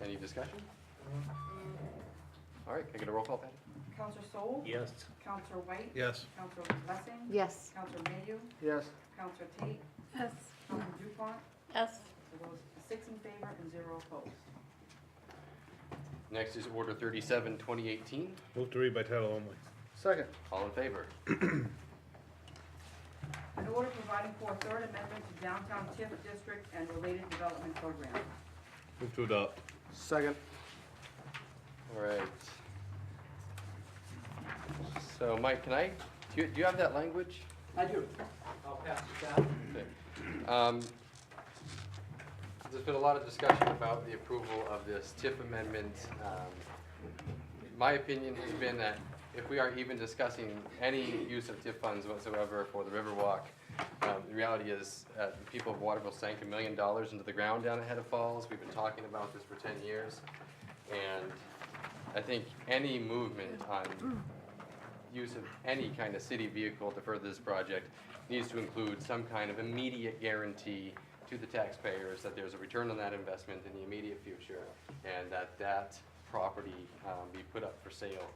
S3: Any discussion? All right, can I get a roll call, Patty?
S18: Counselor Sol?
S17: Yes.
S18: Counselor White?
S17: Yes.
S18: Counselor Lessing?
S10: Yes.
S18: Counselor Mayhew?
S6: Yes.
S18: Counselor Tate?
S4: Yes.
S18: Counselor Dupont?
S10: Yes.
S18: So those 6 in favor and 0 opposed.
S3: Next is order 37, 2018.
S17: Move to read by title only.
S6: Second.
S3: All in favor?
S18: An order providing for a third amendment to downtown TIF district and related development program.
S17: Move to adopt.
S6: Second.
S3: All right. So Mike, do you have that language?
S14: I do. I'll pass it down.
S3: Okay. There's been a lot of discussion about the approval of this TIF amendment. My opinion has been that if we are even discussing any use of TIF funds whatsoever for the Riverwalk, The reality is, the people of Waterville sank $1 million into the ground down ahead of Falls. We've been talking about this for 10 years. And I think any movement on use of any kind of city vehicle to further this project needs to include some kind of immediate guarantee to the taxpayers that there's a return on that investment in the immediate future, and that property be put up for sale.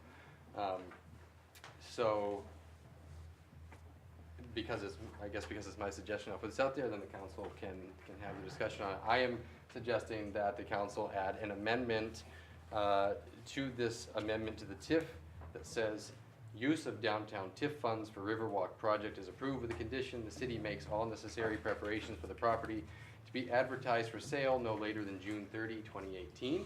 S3: So, because it's my suggestion, I'll put this out there, then the council can have the discussion on it. I am suggesting that the council add an amendment to this amendment to the TIF that says, use of downtown TIF funds for Riverwalk project is approved with the condition the city makes all necessary preparations for the property to be advertised for sale no later than June 30, 2018.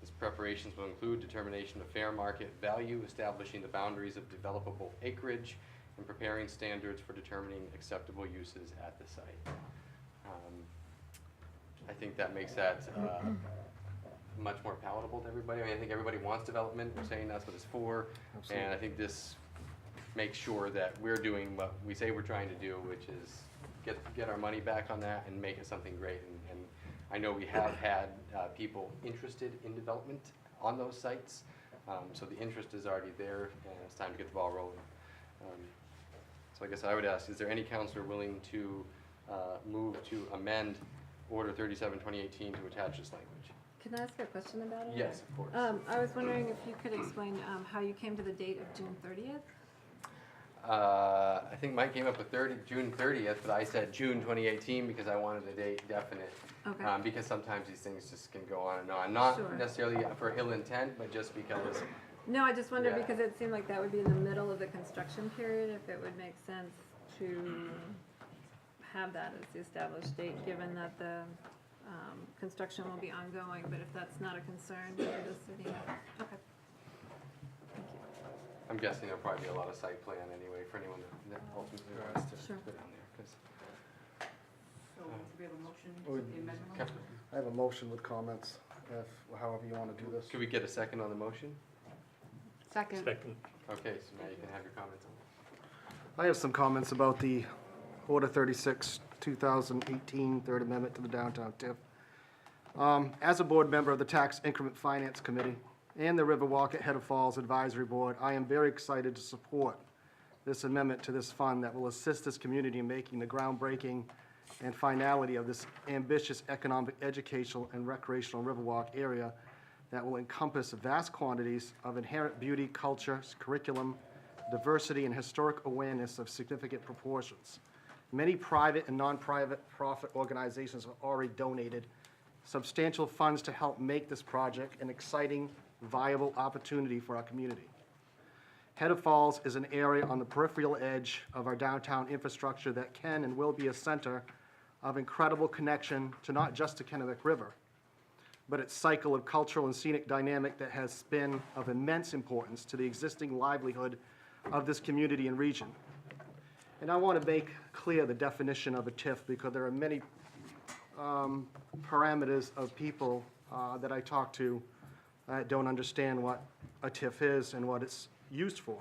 S3: These preparations will include determination of fair market value, establishing the boundaries of developable acreage, and preparing standards for determining acceptable uses at the site. I think that makes that much more palatable to everybody. I mean, I think everybody wants development. We're saying that's what it's for. Absolutely. And I think this makes sure that we're doing what we say we're trying to do, which is get our money back on that and make it something great. And I know we have had people interested in development on those sites. So the interest is already there, and it's time to get the ball rolling. So I guess I would ask, is there any counselor willing to move to amend Order 37, 2018 to attach this language?
S4: Can I ask a question about it?
S3: Yes, of course.
S4: I was wondering if you could explain how you came to the date of June 30th?
S3: I think Mike came up with June 30th, but I said June 2018 because I wanted a date definite.
S4: Okay.
S3: Because sometimes these things just can go on and on. Not
S4: Sure.
S3: necessarily for ill intent, but just because.
S4: No, I just wondered
S3: Yeah.
S4: because it seemed like that would be in the middle of the construction period, if it would make sense to have that as the established date, given that the construction will be ongoing, but if that's not a concern for the city. Okay. Thank you.
S3: I'm guessing there'll probably be a lot of site plan anyway for anyone that ultimately wants to
S4: Sure.
S3: go down there. 'Cause,
S18: So do we have a motion
S6: Well,
S18: with the amendment?
S3: okay.
S6: I have a motion with comments, however you want to do this.
S3: Could we get a second on the motion?
S4: Second.
S3: Okay, so now you can have your comments on it.
S6: I have some comments about the Order 36, 2018, Third Amendment to the Downtown TIF. As a board member of the Tax Increment Finance Committee and the Riverwalk at Head of Falls Advisory Board, I am very excited to support this amendment to this fund that will assist this community in making the groundbreaking and finality of this ambitious economic, educational, and recreational Riverwalk area that will encompass vast quantities of inherent beauty, culture, curriculum, diversity, and historic awareness of significant proportions. Many private and non-private profit organizations have already donated substantial funds to help make this project an exciting, viable opportunity for our community. Head of Falls is an area on the peripheral edge of our downtown infrastructure that can and will be a center of incredible connection to not just the Kennebec River, but its cycle of cultural and scenic dynamic that has been of immense importance to the existing livelihood of this community and region. And I want to make clear the definition of a TIF because there are many parameters of people that I talk to that don't understand what a TIF is and what it's used for.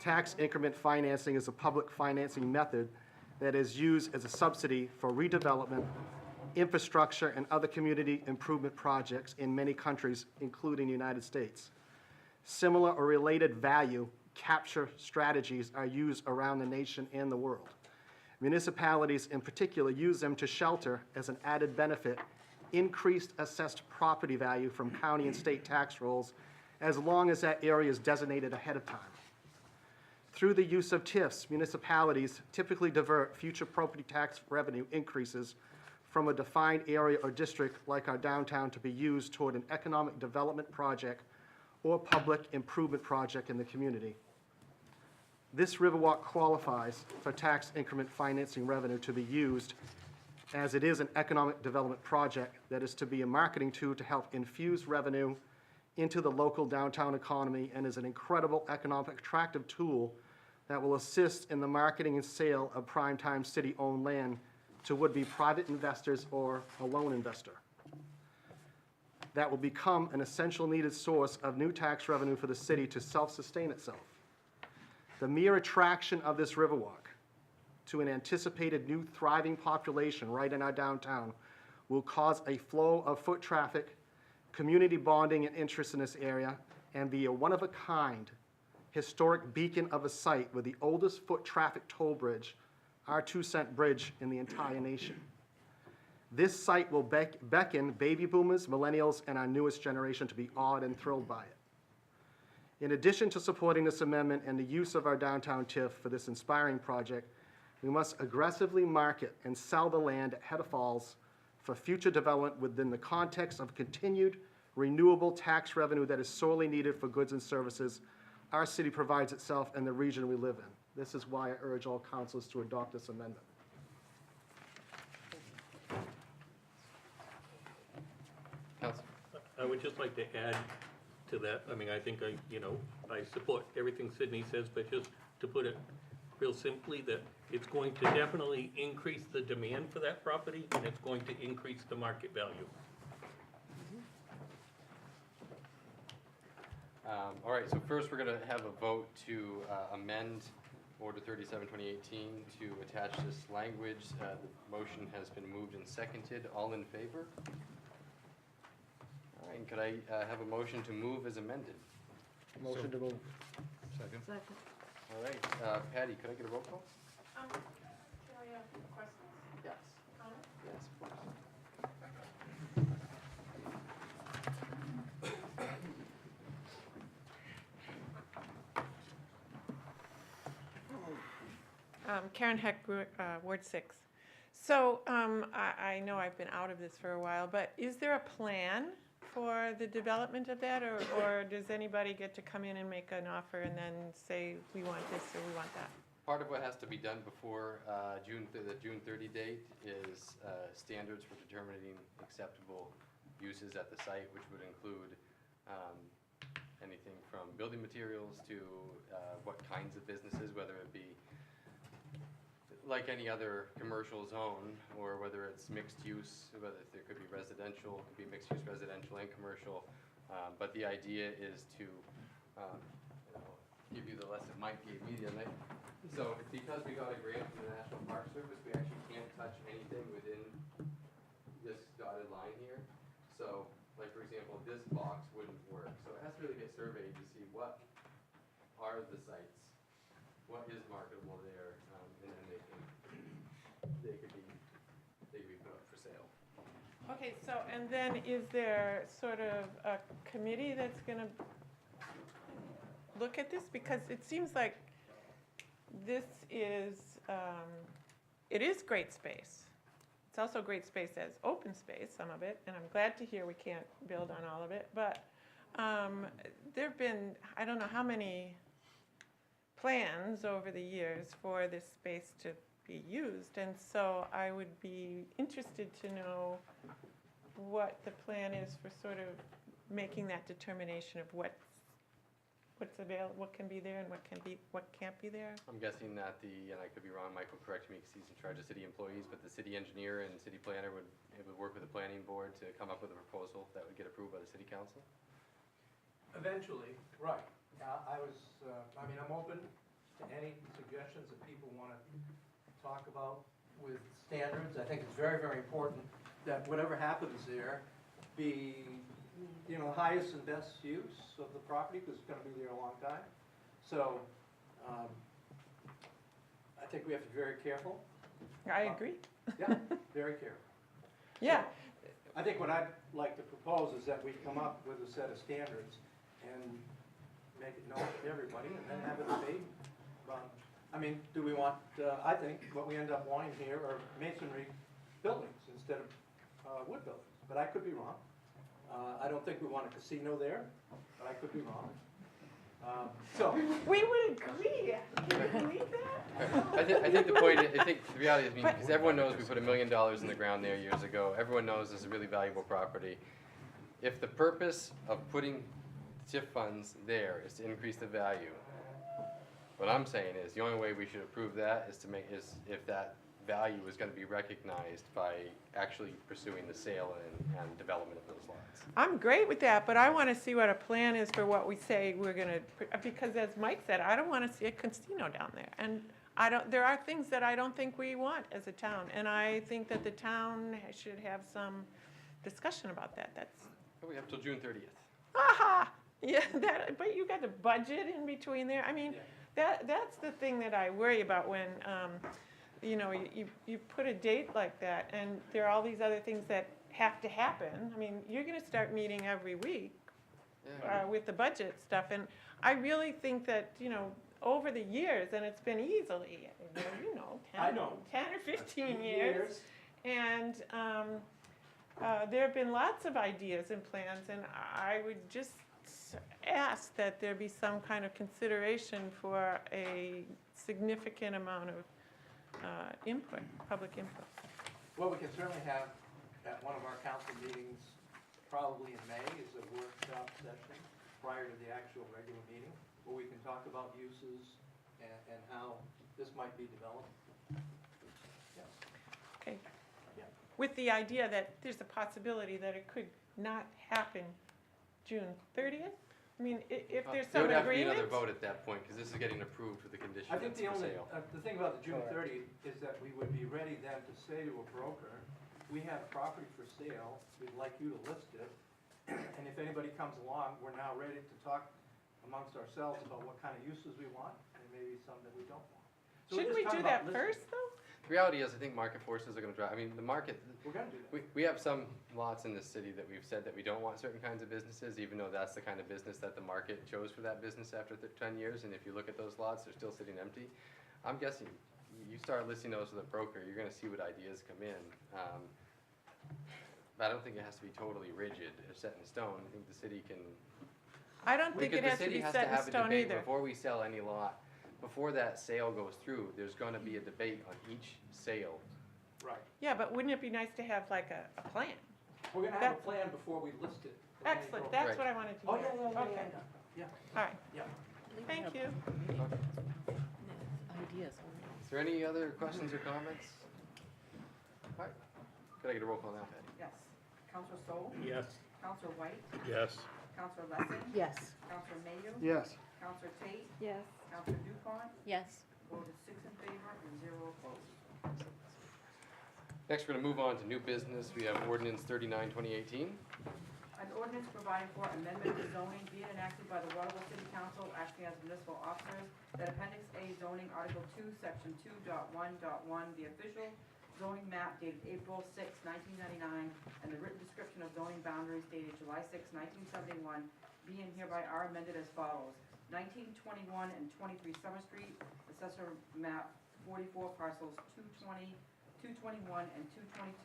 S6: Tax increment financing is a public financing method that is used as a subsidy for redevelopment, infrastructure, and other community improvement projects in many countries, including the United States. Similar or related value capture strategies are used around the nation and the world. Municipalities in particular use them to shelter, as an added benefit, increased assessed property value from county and state tax rolls as long as that area is designated ahead of time. Through the use of TIFs, municipalities typically divert future property tax revenue increases from a defined area or district like our downtown to be used toward an economic development project or public improvement project in the community. This Riverwalk qualifies for tax increment financing revenue to be used as it is an economic development project that is to be a marketing tool to help infuse revenue into the local downtown economy and is an incredible economic attractive tool that will assist in the marketing and sale of primetime city-owned land to would-be private investors or a loan investor. That will become an essential needed source of new tax revenue for the city to self-sustain itself. The mere attraction of this Riverwalk to an anticipated new thriving population right in our downtown will cause a flow of foot traffic, community bonding and interest in this area, and be a one-of-a-kind historic beacon of a site with the oldest foot traffic toll bridge, our 2-cent bridge in the entire nation. This site will beckon baby boomers, millennials, and our newest generation to be awed and thrilled by it. In addition to supporting this amendment and the use of our downtown TIF for this inspiring project, we must aggressively market and sell the land at Hedda Falls for future development within the context of continued renewable tax revenue that is sorely needed for goods and services our city provides itself and the region we live in. This is why I urge all councilors to adopt this amendment.
S3: Council.
S19: I would just like to add to that. I mean, I think I support everything Sydney says, but just to put it real simply, that it's going to definitely increase the demand for that property, and it's going to increase the market value.
S3: All right, so first we're going to have a vote to amend Order 37, 2018 to attach this language. The motion has been moved and seconded. All in favor? All right, and could I have a motion to move as amended?
S6: Motion to move.
S3: Second.
S4: Second.
S3: All right, Patty, could I get a roll call?
S7: Can we have questions?
S3: Yes.
S7: Comments?
S3: Yes, of course.
S20: Karen Heck, Ward 6. So I know I've been out of this for a while, but is there a plan for the development of that, or does anybody get to come in and make an offer and then say, we want this or we want that?
S3: Part of what has to be done before the June 30 date is standards for determining acceptable uses at the site, which would include anything from building materials to what kinds of businesses, whether it be like any other commercial zone, or whether it's mixed use, whether there could be residential, could be mixed use residential and commercial. But the idea is to give you the lesson Mike gave me the other night. So because we got a grant from the National Park Service, we actually can't touch anything within this dotted line here. So like for example, this box wouldn't work. So it has to really get surveyed to see what are the sites, what is marketable there, and then they could be put up for sale.
S20: Okay, so, and then is there sort of a committee that's going to look at this? Because it seems like this is, it is great space. It's also great space as open space, some of it, and I'm glad to hear we can't build on all of it. But there have been, I don't know how many plans over the years for this space to be used, and so I would be interested to know what the plan is for sort of making that determination of what's available, what can be there and what can't be there.
S3: I'm guessing that and I could be wrong, Mike will correct me because he's in charge of city employees, but the city engineer and city planner would work with the planning board to come up with a proposal that would get approved by the city council?
S2: Eventually, right. I'm open to any suggestions that people want to talk about with standards. I think it's very, very important that whatever happens there be, highest and best use of the property, because it's going to be there a long time. So, I think we have to be very careful.
S20: I agree.
S2: Yeah, very careful.
S20: Yeah.
S2: So, I think what I'd like to propose is that we come up with a set of standards and make it known to everybody, and then have a debate. Do we want, I think what we end up wanting here are masonry buildings instead of wood buildings, but I could be wrong. I don't think we want a casino there, but I could be wrong. So
S20: we would agree. Can you believe that?
S3: I think the reality is, because everyone knows we put $1 million in the ground there years ago. Everyone knows it's a really valuable property. If the purpose of putting TIF funds there is to increase the value, what I'm saying is the only way we should approve that is if that value is going to be recognized by actually pursuing the sale and development of those lots.
S20: I'm great with that, but I want to see what a plan is for what we say we're going to, because as Mike said, I don't want to see a casino down there. And there are things that I don't think we want as a town, and I think that the town should have some discussion about that. That's,
S3: We have till June 30th.
S20: aha, yeah, but you got the budget in between there. I mean, that's the thing that I worry about when, you know, you put a date like that, and there are all these other things that have to happen. I mean, you're gonna start meeting every week with the budget stuff, and I really think that, you know, over the years, and it's been easily, 10 or 15 years, and there have been lots of ideas and plans, and I would just ask that there be some kind of consideration for a significant amount of input, public input.
S2: What we can certainly have at one of our council meetings, probably in May, is a workshop session prior to the actual regular meeting, where we can talk about uses and how this might be developed.
S20: Okay. With the idea that there's a possibility that it could not happen June 30th? I mean, if there's some
S3: There would have to be
S20: agreement?
S3: another vote at that point, because this is getting approved with the condition
S2: I think
S3: that's
S2: the
S3: for
S2: only,
S3: sale.
S2: the thing about the June 30th is that we would be ready then to say to a broker, we have property for sale, we'd like you to list it, and if anybody comes along, we're now ready to talk amongst ourselves about what kind of uses we want, and maybe some that we don't want. So
S20: Shouldn't
S2: we're
S20: we
S2: just
S20: do
S2: talking about
S20: that
S2: listing.
S20: first, though?
S3: The reality is, I think market forces are gonna drive, I mean, the market,
S2: We're gonna do that.
S3: we have some lots in this city that we've said that we don't want certain kinds of businesses, even though that's the kind of business that the market chose for that business after 10 years, and if you look at those lots, they're still sitting empty. I'm guessing, you start listing those with a broker, you're gonna see what ideas come in. But I don't think it has to be totally rigid or set in stone. I think the city can.
S20: I don't think it has to be set in stone either.
S3: Before we sell any lot, before that sale goes through, there's gonna be a debate on each sale.
S2: Right.
S20: Yeah, but wouldn't it be nice to have like a plan?
S2: We're gonna have a plan before we list it.
S20: Excellent, that's what I wanted to
S2: Oh,
S20: hear.
S2: yeah.
S20: Okay.
S2: Yeah.
S20: All right,
S2: Yeah.
S20: thank you.
S10: Ideas.
S3: Is there any other questions or comments? All right, could I get a roll call now, Patty?
S18: Yes. Counselor Sol?
S19: Yes.
S18: Counselor White?
S19: Yes.
S18: Counselor Lessing?
S10: Yes.
S18: Counselor Mayo?
S13: Yes.
S18: Counselor Tate?
S4: Yes.
S18: Counselor Dupont?
S10: Yes.
S18: Vote is 6 in favor and 0 opposed.
S3: Next, we're gonna move on to new business. We have ordinance 39, 2018.
S18: An ordinance providing for amendment to zoning be it enacted by the Waterville City Council acting as municipal officers, that Appendix A zoning Article 2, Section 2.1.1, the official zoning map dated April 6, 1999, and the written description of zoning boundaries dated July 6, 1971, be and hereby are amended as follows. 1921 and 23 Summer Street, Assessor Map 44 parcels 220, 221 and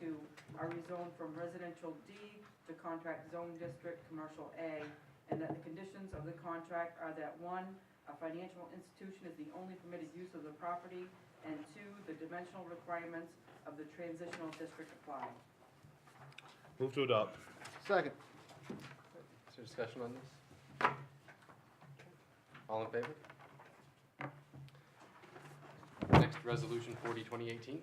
S18: 222 are rezoned from residential D to contract zone district commercial A, and that the conditions of the contract are that 1, a financial institution is the only permitted use of the property, and 2, the dimensional requirements of the transitional district apply.
S17: Move to adopt.
S13: Second.
S3: Is there discussion on this? All in favor? Next, resolution 40, 2018.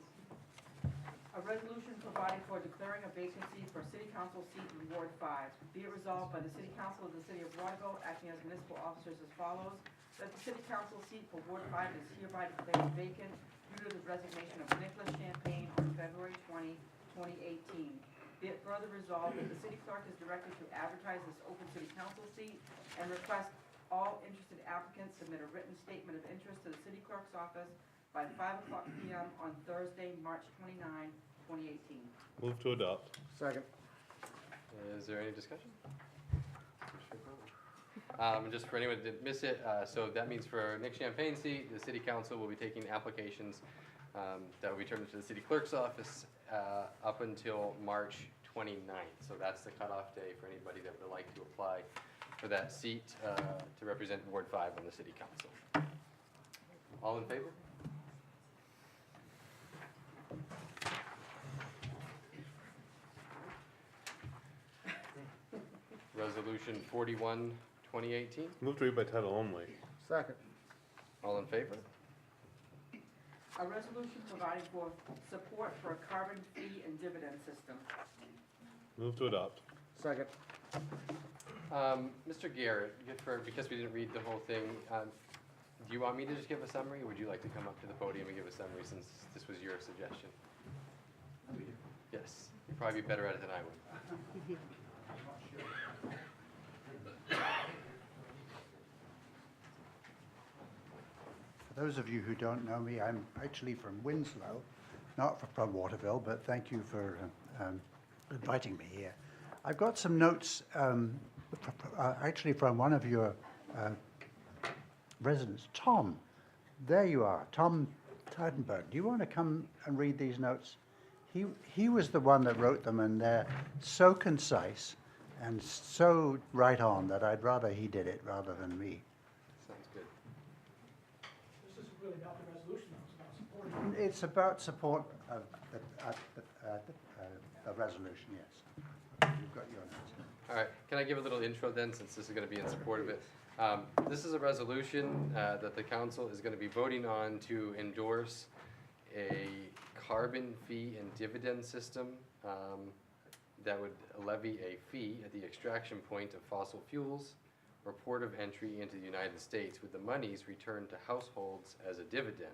S18: A resolution providing for declaring a vacancy for City Council seat in Ward 5. Be it resolved by the City Council of the City of Waterville, acting as municipal officers as follows, that the City Council seat for Ward 5 is hereby declared vacant due to the resignation of Nicholas Champagne on February 20, 2018. Be it further resolved that the city clerk is directed to advertise this open City Council seat and request all interested applicants submit a written statement of interest to the City Clerk's office by 5:00 p.m. on Thursday, March 29, 2018.
S17: Move to adopt.
S13: Second.
S3: Is there any discussion? Just for anyone that didn't miss it, so that means for Nick Champagne's seat, the City Council will be taking applications that will be turned into the City Clerk's office up until March 29th. So that's the cutoff day for anybody that would like to apply for that seat to represent Ward 5 on the City Council. All in favor? Resolution 41, 2018.
S17: Move to read by title only.
S13: Second.
S3: All in favor?
S18: A resolution providing for support for a carbon fee and dividend system.
S17: Move to adopt.
S13: Second.
S3: Mr. Garrett, because we didn't read the whole thing, Do you want me to just give a summary, or would you like to come up to the podium and give a summary since this was your suggestion? Yes, you'd probably be better at it than I would.
S21: For those of you who don't know me, I'm actually from Winslow, not from Waterville, but thank you for inviting me here. I've got some notes actually from one of your residents, Tom. There you are, Tom Tidenberg. Do you want to come and read these notes? He was the one that wrote them, and they're so concise and so right on that I'd rather he did it rather than me.
S3: Sounds good.
S22: This is really about the resolution, though. It's about supporting.
S21: It's about support of the resolution, yes. You've got your notes.
S3: All right, can I give a little intro then, since this is going to be in support of it? This is a resolution that the council is going to be voting on to endorse a carbon fee and dividend system that would levy a fee at the extraction point of fossil fuels or port of entry into the United States, with the monies returned to households as a dividend.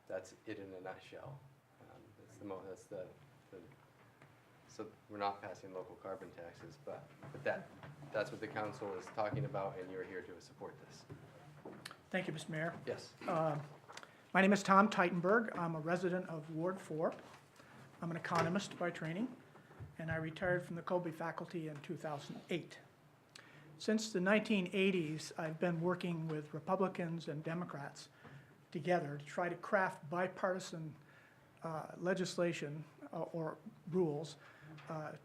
S3: That's it in a nutshell. So we're not passing local carbon taxes, but that's what the council is talking about, and you're here to support this.
S22: Thank you, Mr. Mayor.
S3: Yes.
S22: My name is Tom Tidenberg. I'm a resident of Ward 4. I'm an economist by training, and I retired from the Colby faculty in 2008. Since the 1980s, I've been working with Republicans and Democrats together to try to craft bipartisan legislation or rules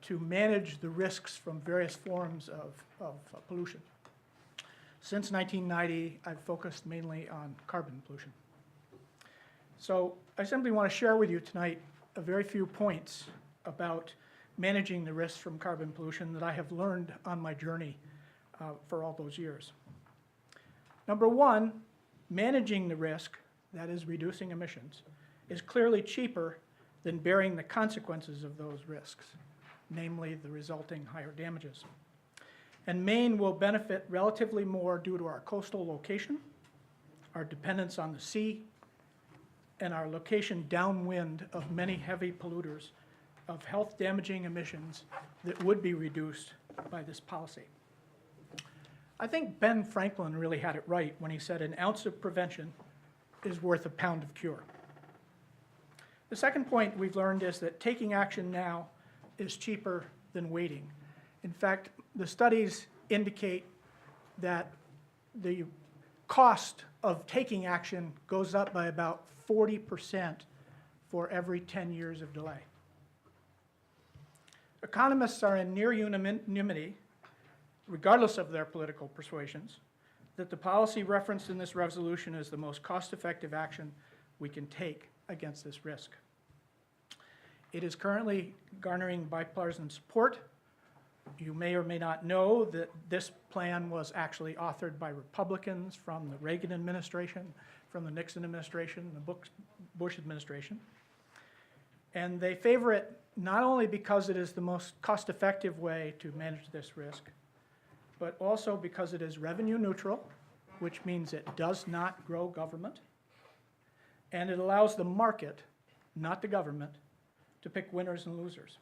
S22: to manage the risks from various forms of pollution. Since 1990, I've focused mainly on carbon pollution. So I simply want to share with you tonight a very few points about managing the risks from carbon pollution that I have learned on my journey for all those years. Number one, managing the risk, that is reducing emissions, is clearly cheaper than bearing the consequences of those risks, namely the resulting higher damages. And Maine will benefit relatively more due to our coastal location, our dependence on the sea, and our location downwind of many heavy polluters of health-damaging emissions that would be reduced by this policy. I think Ben Franklin really had it right when he said an ounce of prevention is worth a pound of cure. The second point we've learned is that taking action now is cheaper than waiting. In fact, the studies indicate that the cost of taking action goes up by about 40% for every 10 years of delay. Economists are in near unanimity, regardless of their political persuasions, that the policy referenced in this resolution is the most cost-effective action we can take against this risk. It is currently garnering bipartisan support. You may or may not know that this plan was actually authored by Republicans from the Reagan administration, from the Nixon administration, the Bush administration. And they favor it not only because it is the most cost-effective way to manage this risk, but also because it is revenue neutral, which means it does not grow government, and it allows the market, not the government, to pick winners and losers.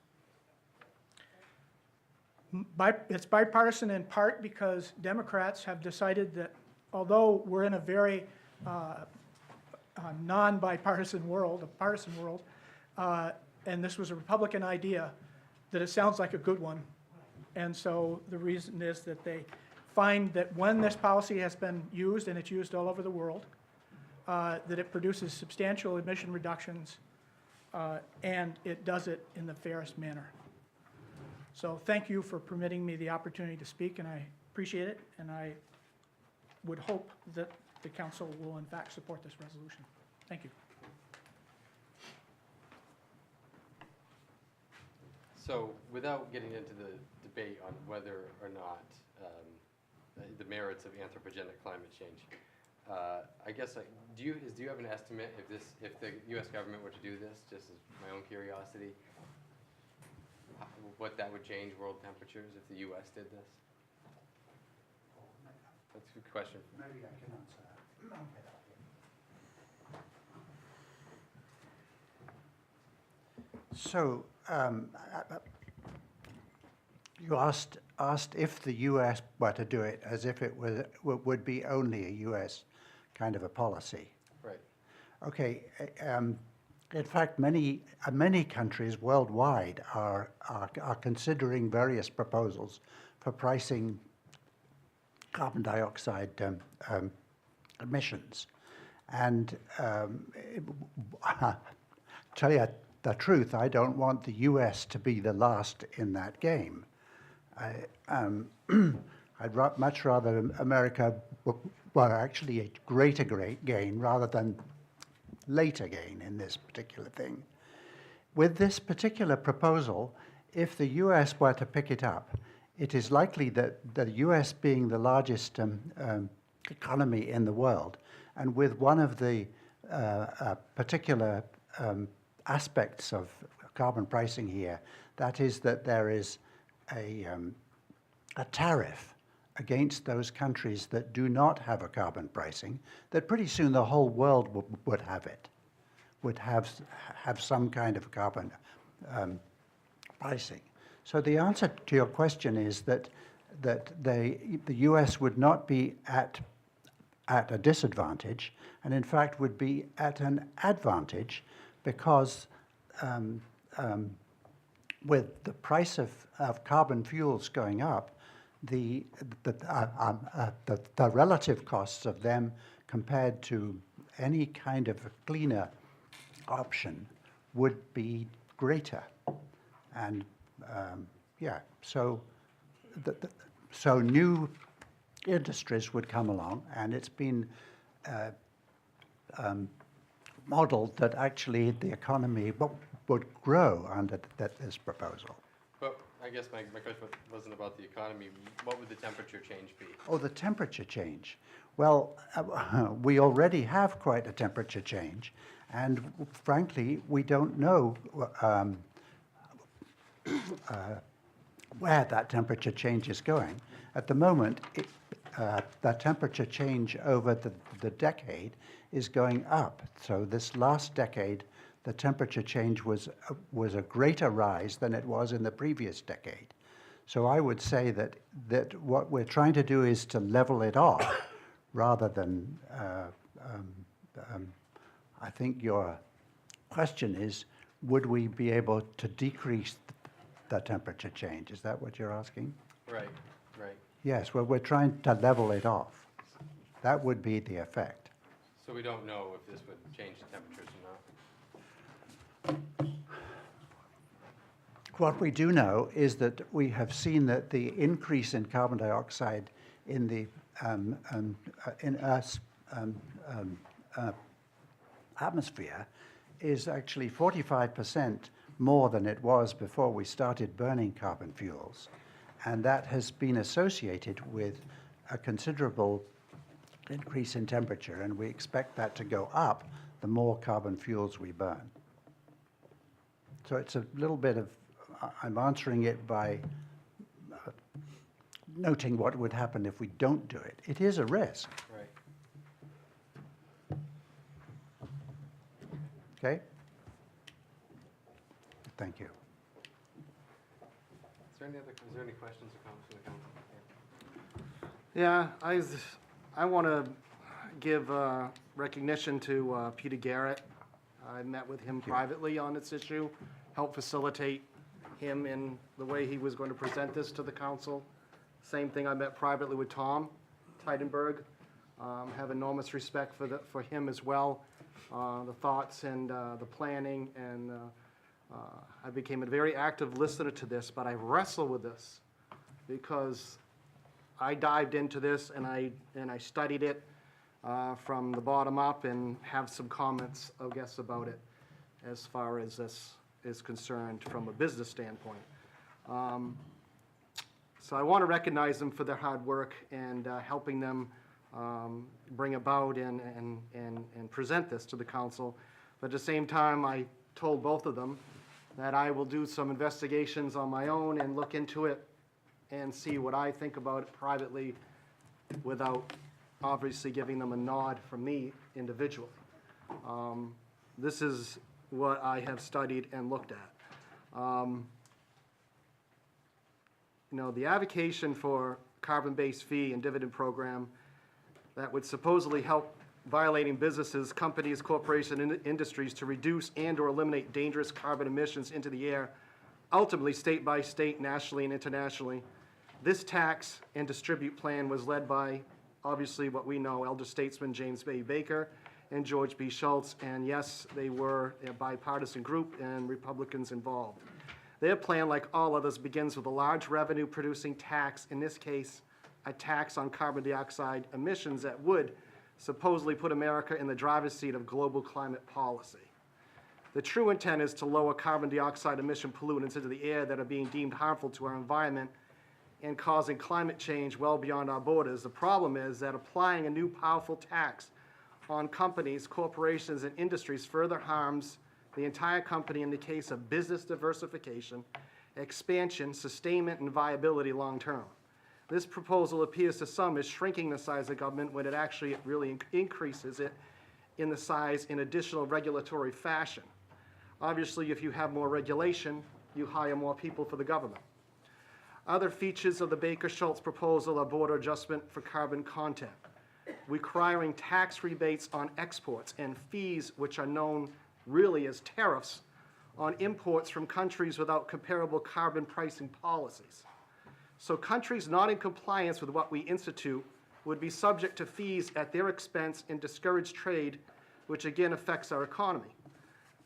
S22: It's bipartisan in part because Democrats have decided that although we're in a very non-bipartisan world, a partisan world, and this was a Republican idea, that it sounds like a good one. And so the reason is that they find that when this policy has been used, and it's used all over the world, that it produces substantial emission reductions, and it does it in the fairest manner. So thank you for permitting me the opportunity to speak, and I appreciate it, and I would hope that the council will in fact support this resolution. Thank you.
S3: So without getting into the debate on whether or not the merits of anthropogenic climate change, I guess, do you have an estimate if the U.S. government were to do this, just as my own curiosity, what that would change world temperatures if the U.S. did this? That's a good question.
S21: Maybe I can answer that. So, you asked if the U.S. were to do it as if it would be only a U.S. kind of a policy.
S3: Right.
S21: Okay. In fact, many countries worldwide are considering various proposals for pricing carbon dioxide emissions. And tell you the truth, I don't want the U.S. to be the last in that game. I'd much rather America were actually a greater gain rather than later gain in this particular thing. With this particular proposal, if the U.S. were to pick it up, it is likely that the U.S. being the largest economy in the world, and with one of the particular aspects of carbon pricing here, that is that there is a tariff against those countries that do not have a carbon pricing, that pretty soon the whole world would have it, would have some kind of carbon pricing. So the answer to your question is that the U.S. would not be at a disadvantage, and in fact would be at an advantage, because with the price of carbon fuels going up, the relative costs of them compared to any kind of cleaner option would be greater. And so new industries would come along, and it's been modeled that actually the economy would grow under this proposal.
S3: But I guess my question wasn't about the economy. What would the temperature change be?
S21: Oh, the temperature change. Well, we already have quite a temperature change, and frankly, we don't know where that temperature change is going. At the moment, the temperature change over the decade is going up. So this last decade, the temperature change was a greater rise than it was in the previous decade. So I would say that what we're trying to do is to level it off, rather than, I think your question is, would we be able to decrease the temperature change? Is that what you're asking?
S3: Right, right.
S21: Yes, well, we're trying to level it off. That would be the effect.
S3: So we don't know if this would change the temperatures or not?
S21: What we do know is that we have seen that the increase in carbon dioxide in the atmosphere is actually 45% more than it was before we started burning carbon fuels. And that has been associated with a considerable increase in temperature, and we expect that to go up the more carbon fuels we burn. So it's a little bit of, I'm answering it by noting what would happen if we don't do it. It is a risk.
S3: Right.
S21: Okay? Thank you.
S3: Is there any questions or comments from the council?
S1: Yeah, I want to give recognition to Peter Garrett. I met with him privately on this issue, helped facilitate him in the way he was going to present this to the council. Same thing, I met privately with Tom Teidenberg. Have enormous respect for him as well, the thoughts and the planning, and I became a very active listener to this, but I wrestle with this because I dived into this and I studied it from the bottom up and have some comments, I guess, about it as far as this is concerned from a business standpoint. So I want to recognize them for their hard work and helping them bring about and present this to the council. But at the same time, I told both of them that I will do some investigations on my own and look into it and see what I think about it privately without obviously giving them a nod from me individually. This is what I have studied and looked at. The avocation for carbon-based fee and dividend program that would supposedly help violating businesses, companies, corporations, and industries to reduce and/or eliminate dangerous carbon emissions into the air, ultimately state by state, nationally and internationally. This tax and distribute plan was led by, obviously, what we know, elder statesman James B. Baker and George B. Schultz, and yes, they were a bipartisan group and Republicans involved. Their plan, like all others, begins with a large revenue-producing tax, in this case, a tax on carbon dioxide emissions that would supposedly put America in the driver's seat of global climate policy. The true intent is to lower carbon dioxide emission pollutants into the air that are being deemed harmful to our environment and causing climate change well beyond our borders. The problem is that applying a new powerful tax on companies, corporations, and industries further harms the entire company in the case of business diversification, expansion, sustainment, and viability long term. This proposal appears to some as shrinking the size of government when it actually really increases it in the size in additional regulatory fashion. Obviously, if you have more regulation, you hire more people for the government. Other features of the Baker-Schultz proposal are border adjustment for carbon content, requiring tax rebates on exports and fees which are known really as tariffs on imports from countries without comparable carbon pricing policies. So countries not in compliance with what we institute would be subject to fees at their expense and discourage trade, which again affects our economy.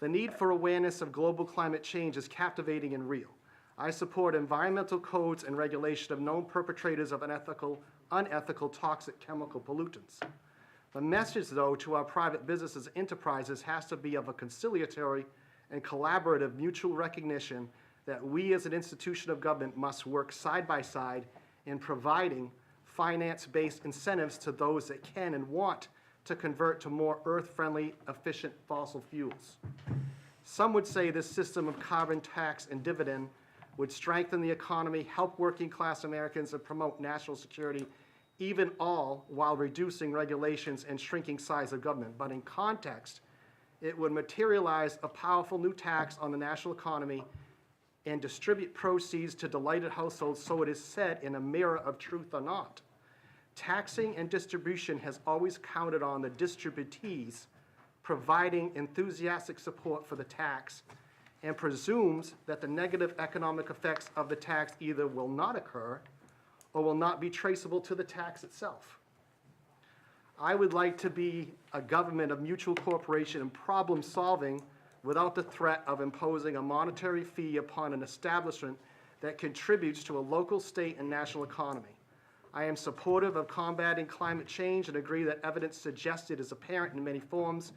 S1: The need for awareness of global climate change is captivating and real. I support environmental codes and regulation of known perpetrators of unethical toxic chemical pollutants. The message, though, to our private businesses and enterprises has to be of a conciliatory and collaborative mutual recognition that we as an institution of government must work side by side in providing finance-based incentives to those that can and want to convert to more earth-friendly, efficient fossil fuels. Some would say this system of carbon tax and dividend would strengthen the economy, help working-class Americans, and promote national security, even all while reducing regulations and shrinking size of government. But in context, it would materialize a powerful new tax on the national economy and distribute proceeds to delighted households, so it is said in a mirror of truth or not. Taxing and distribution has always counted on the distributees providing enthusiastic support for the tax and presumes that the negative economic effects of the tax either will not occur or will not be traceable to the tax itself. I would like to be a government of mutual cooperation and problem solving without the threat of imposing a monetary fee upon an establishment that contributes to a local, state, and national economy. I am supportive of combating climate change and agree that evidence suggests it is apparent in many forms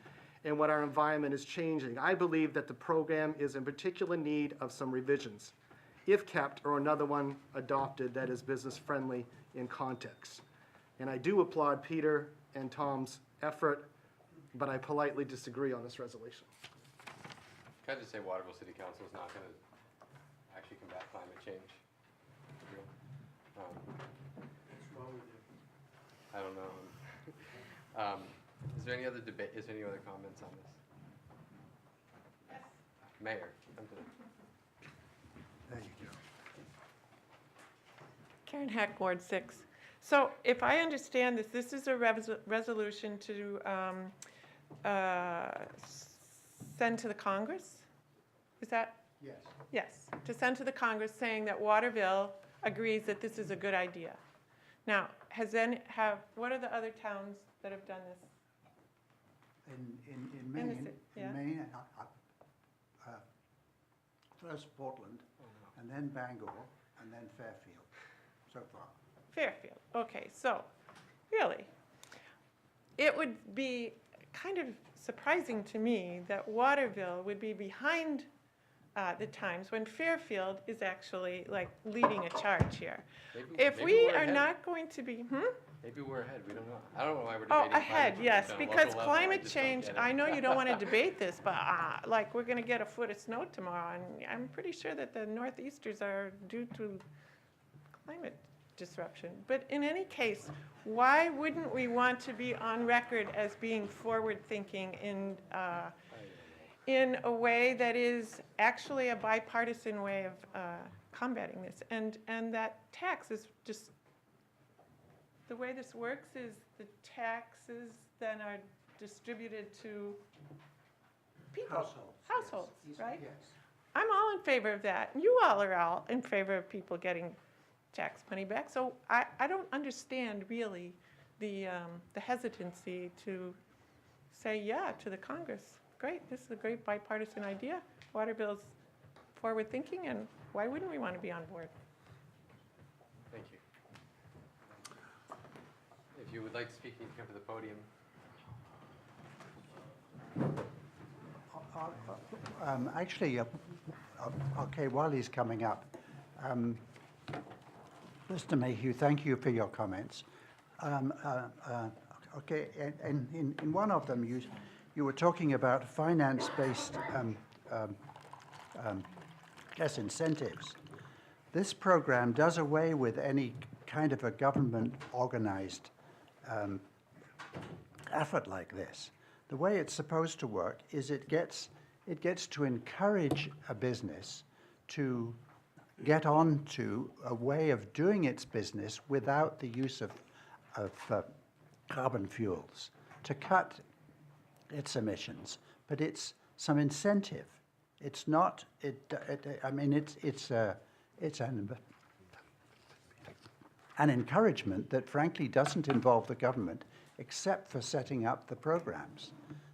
S1: and what our environment is changing. I believe that the program is in particular need of some revisions, if kept, or another one adopted that is business-friendly in context. And I do applaud Peter and Tom's effort, but I politely disagree on this resolution.
S3: Can I just say Waterville City Council is not going to actually combat climate change?
S6: What's wrong with you?
S3: I don't know. Is there any other debate, is there any other comments on this? Yes. Mayor, come to the.
S21: There you go.
S20: Karen Heck, Ward 6. So if I understand this, this is a resolution to send to the Congress? Is that?
S21: Yes.
S20: Yes, to send to the Congress saying that Waterville agrees that this is a good idea. Now, what are the other towns that have done this?
S21: In
S20: In the
S21: Maine,
S20: ci- yeah.
S21: First Portland, and then Bangor, and then Fairfield, so far.
S20: Fairfield, okay, so, really, it would be kind of surprising to me that Waterville would be behind the times when Fairfield is actually like leading a charge here. If
S3: maybe
S20: we
S3: we're
S20: are
S3: ahead.
S20: not going to be,
S3: Maybe we're ahead, we don't know. I don't know why we're
S20: Oh,
S3: debating climate
S20: ahead,
S3: change
S20: yes,
S3: on a
S20: because
S3: local level. I
S20: climate
S3: just don't
S20: change,
S3: get it.
S20: I know you don't want to debate this, but like, we're going to get a foot of snow tomorrow, and I'm pretty sure that the northeasters are due to climate disruption. But in any case, why wouldn't we want to be on record as being forward-thinking in a way that is actually a bipartisan way of combating this? And that tax is just, the way this works is the taxes then are distributed to people. Households, right?
S21: Yes.
S20: I'm all in favor of that. And you all are all in favor of people getting tax money back. So I don't understand really the hesitancy to say yeah to the Congress. Great, this is a great bipartisan idea. Waterville's forward thinking, and why wouldn't we want to be on board?
S3: Thank you. If you would like to speak, you can come to the podium.
S21: Actually, okay, while he's coming up, Mr. Mayhew, thank you for your comments. Okay, and in one of them, you were talking about finance-based incentives. This program does away with any kind of a government-organized effort like this. The way it's supposed to work is it gets to encourage a business to get on to a way of doing its business without the use of carbon fuels, to cut its emissions. But it's some incentive. It's not. I mean, it's an encouragement that frankly doesn't involve the government except for setting up the programs.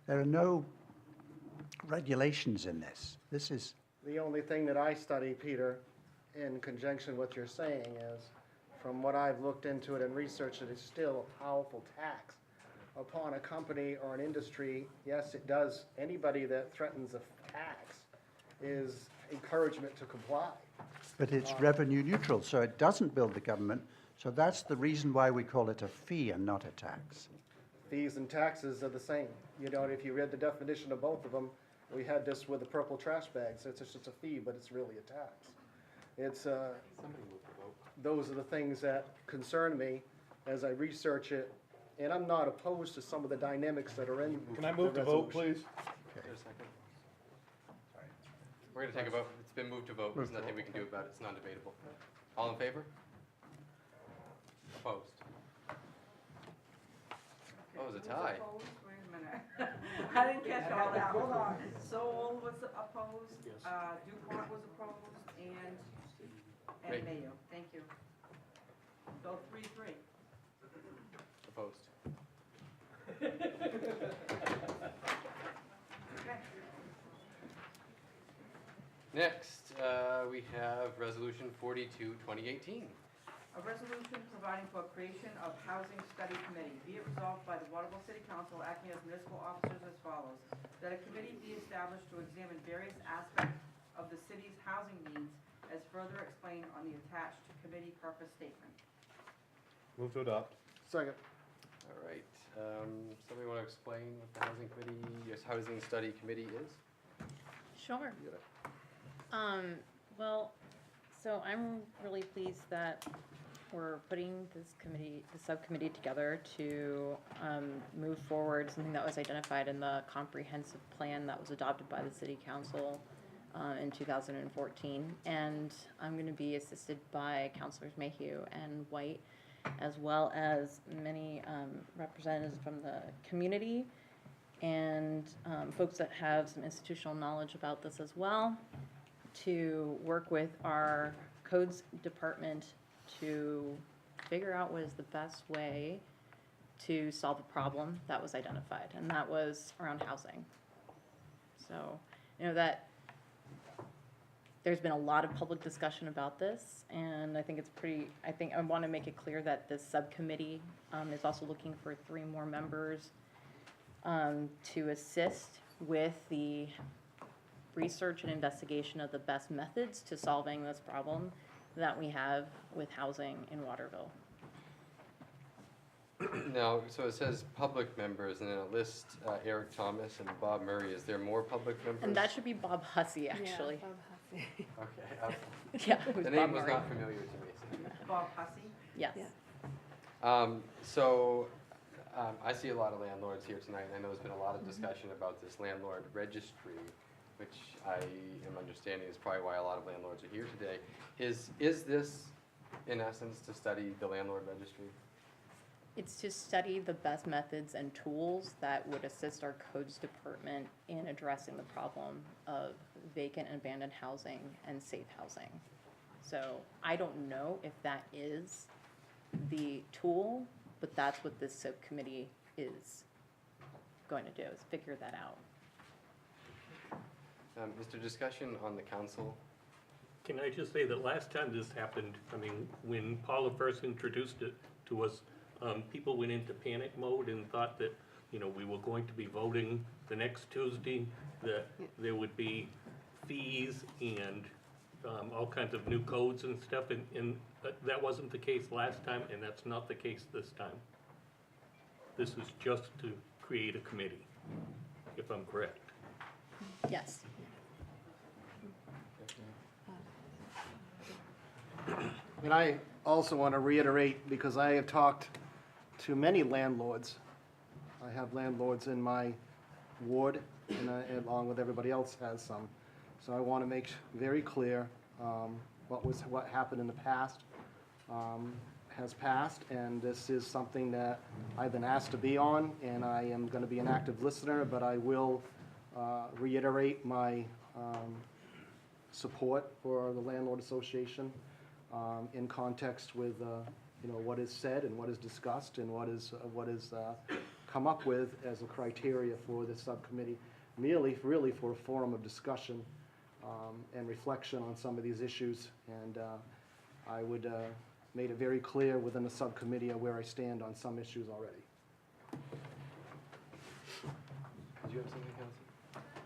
S21: There are no regulations in this. This is
S1: The only thing that I study, Peter, in conjunction with what you're saying is, from what I've looked into it and researched it, it's still a powerful tax upon a company or an industry. Yes, it does. Anybody that threatens a tax is encouragement to comply.
S21: But it's revenue neutral, so it doesn't build the government. So that's the reason why we call it a fee and not a tax.
S1: Fees and taxes are the same. You know, if you read the definition of both of them, we had this with the purple trash bags. It's just a fee, but it's really a tax. It's, those are the things that concern me as I research it. And I'm not opposed to some of the dynamics that are in.
S17: Can I move to vote, please?
S3: Is there a second? We're going to take a vote. It's been moved to vote. There's nothing we can do about it. It's non-debatable. All in favor? Opposed? Oh, it was a tie.
S18: Opposed? Wait a minute. I didn't catch all that. Hold on. Soul was opposed, DuPont was opposed, and Mayo. Thank you. So 3-3.
S3: Opposed. Next, we have Resolution 42, 2018.
S18: A resolution providing for creation of Housing Study Committee. Be it resolved by the Waterville City Council acting as municipal officers as follows. That a committee be established to examine various aspects of the city's housing needs as further explained on the attached committee purpose statement.
S17: Move to adopt.
S1: Second.
S3: All right. Somebody want to explain what the Housing Committee, yes, Housing Study Committee is?
S8: Sure. Well, so I'm really pleased that we're putting this committee, the subcommittee together to move forward something that was identified in the comprehensive plan that was adopted by the City Council in 2014. And I'm going to be assisted by Councilors Mayhew and White, as well as many representatives from the community and folks that have some institutional knowledge about this as well, to work with our codes department to figure out what is the best way to solve a problem that was identified, and that was around housing. So, you know, that there's been a lot of public discussion about this, and I think I want to make it clear that this subcommittee is also looking for 3 more members to assist with the research and investigation of the best methods to solving this problem that we have with housing in Waterville.
S3: Now, so it says public members, and then it lists Eric Thomas and Bob Murray. Is there more public members?
S8: And that should be Bob Hussey, actually.
S3: Okay.
S8: Yeah, it was
S3: The
S8: Bob
S3: name was
S8: Murray.
S3: not familiar to me. So.
S18: Bob Hussey?
S8: Yes.
S3: I see a lot of landlords here tonight, and I know there's been a lot of discussion about this landlord registry, which I am understanding is probably why a lot of landlords are here today. Is this, in essence, to study the landlord registry?
S8: It's to study the best methods and tools that would assist our codes department in addressing the problem of vacant and abandoned housing and safe housing. So I don't know if that is the tool, but that's what this subcommittee is going to do, is figure that out.
S3: Is there discussion on the council?
S19: Can I just say that last time this happened, I mean, when Paula first introduced it to us, people went into panic mode and thought that, you know, we were going to be voting the next Tuesday, that there would be fees and all kinds of new codes and stuff, and that wasn't the case last time, and that's not the case this time. This is just to create a committee, if I'm correct.
S8: Yes.
S1: And I also want to reiterate, because I have talked to many landlords. I have landlords in my ward, and along with everybody else has some. So I want to make very clear what happened in the past has passed, and this is something that I've been asked to be on, and I am going to be an active listener, but I will reiterate my support for the Landlord Association in context with what is said and what is discussed and what is come up with as a criteria for this subcommittee, really for a forum of discussion and reflection on some of these issues. And I would made it very clear within the subcommittee where I stand on some issues already.
S3: Did you have something, Council?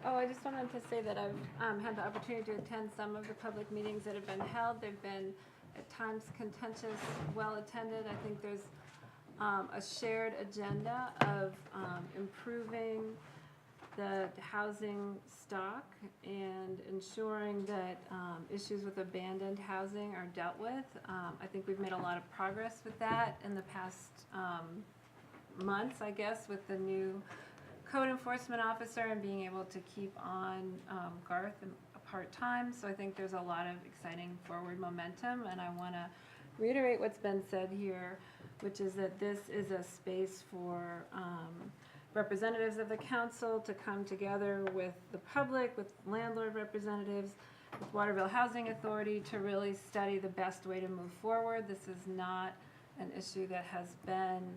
S4: Oh, I just wanted to say that I've had the opportunity to attend some of the public meetings that have been held. They've been at times contentious, well attended. I think there's a shared agenda of improving the housing stock and ensuring that issues with abandoned housing are dealt with. I think we've made a lot of progress with that in the past months, I guess, with the new code enforcement officer and being able to keep on Garth part-time. So I think there's a lot of exciting forward momentum, and I want to reiterate what's been said here, which is that this is a space for representatives of the council to come together with the public, with landlord representatives, with Waterville Housing Authority to really study the best way to move forward. This is not an issue that has been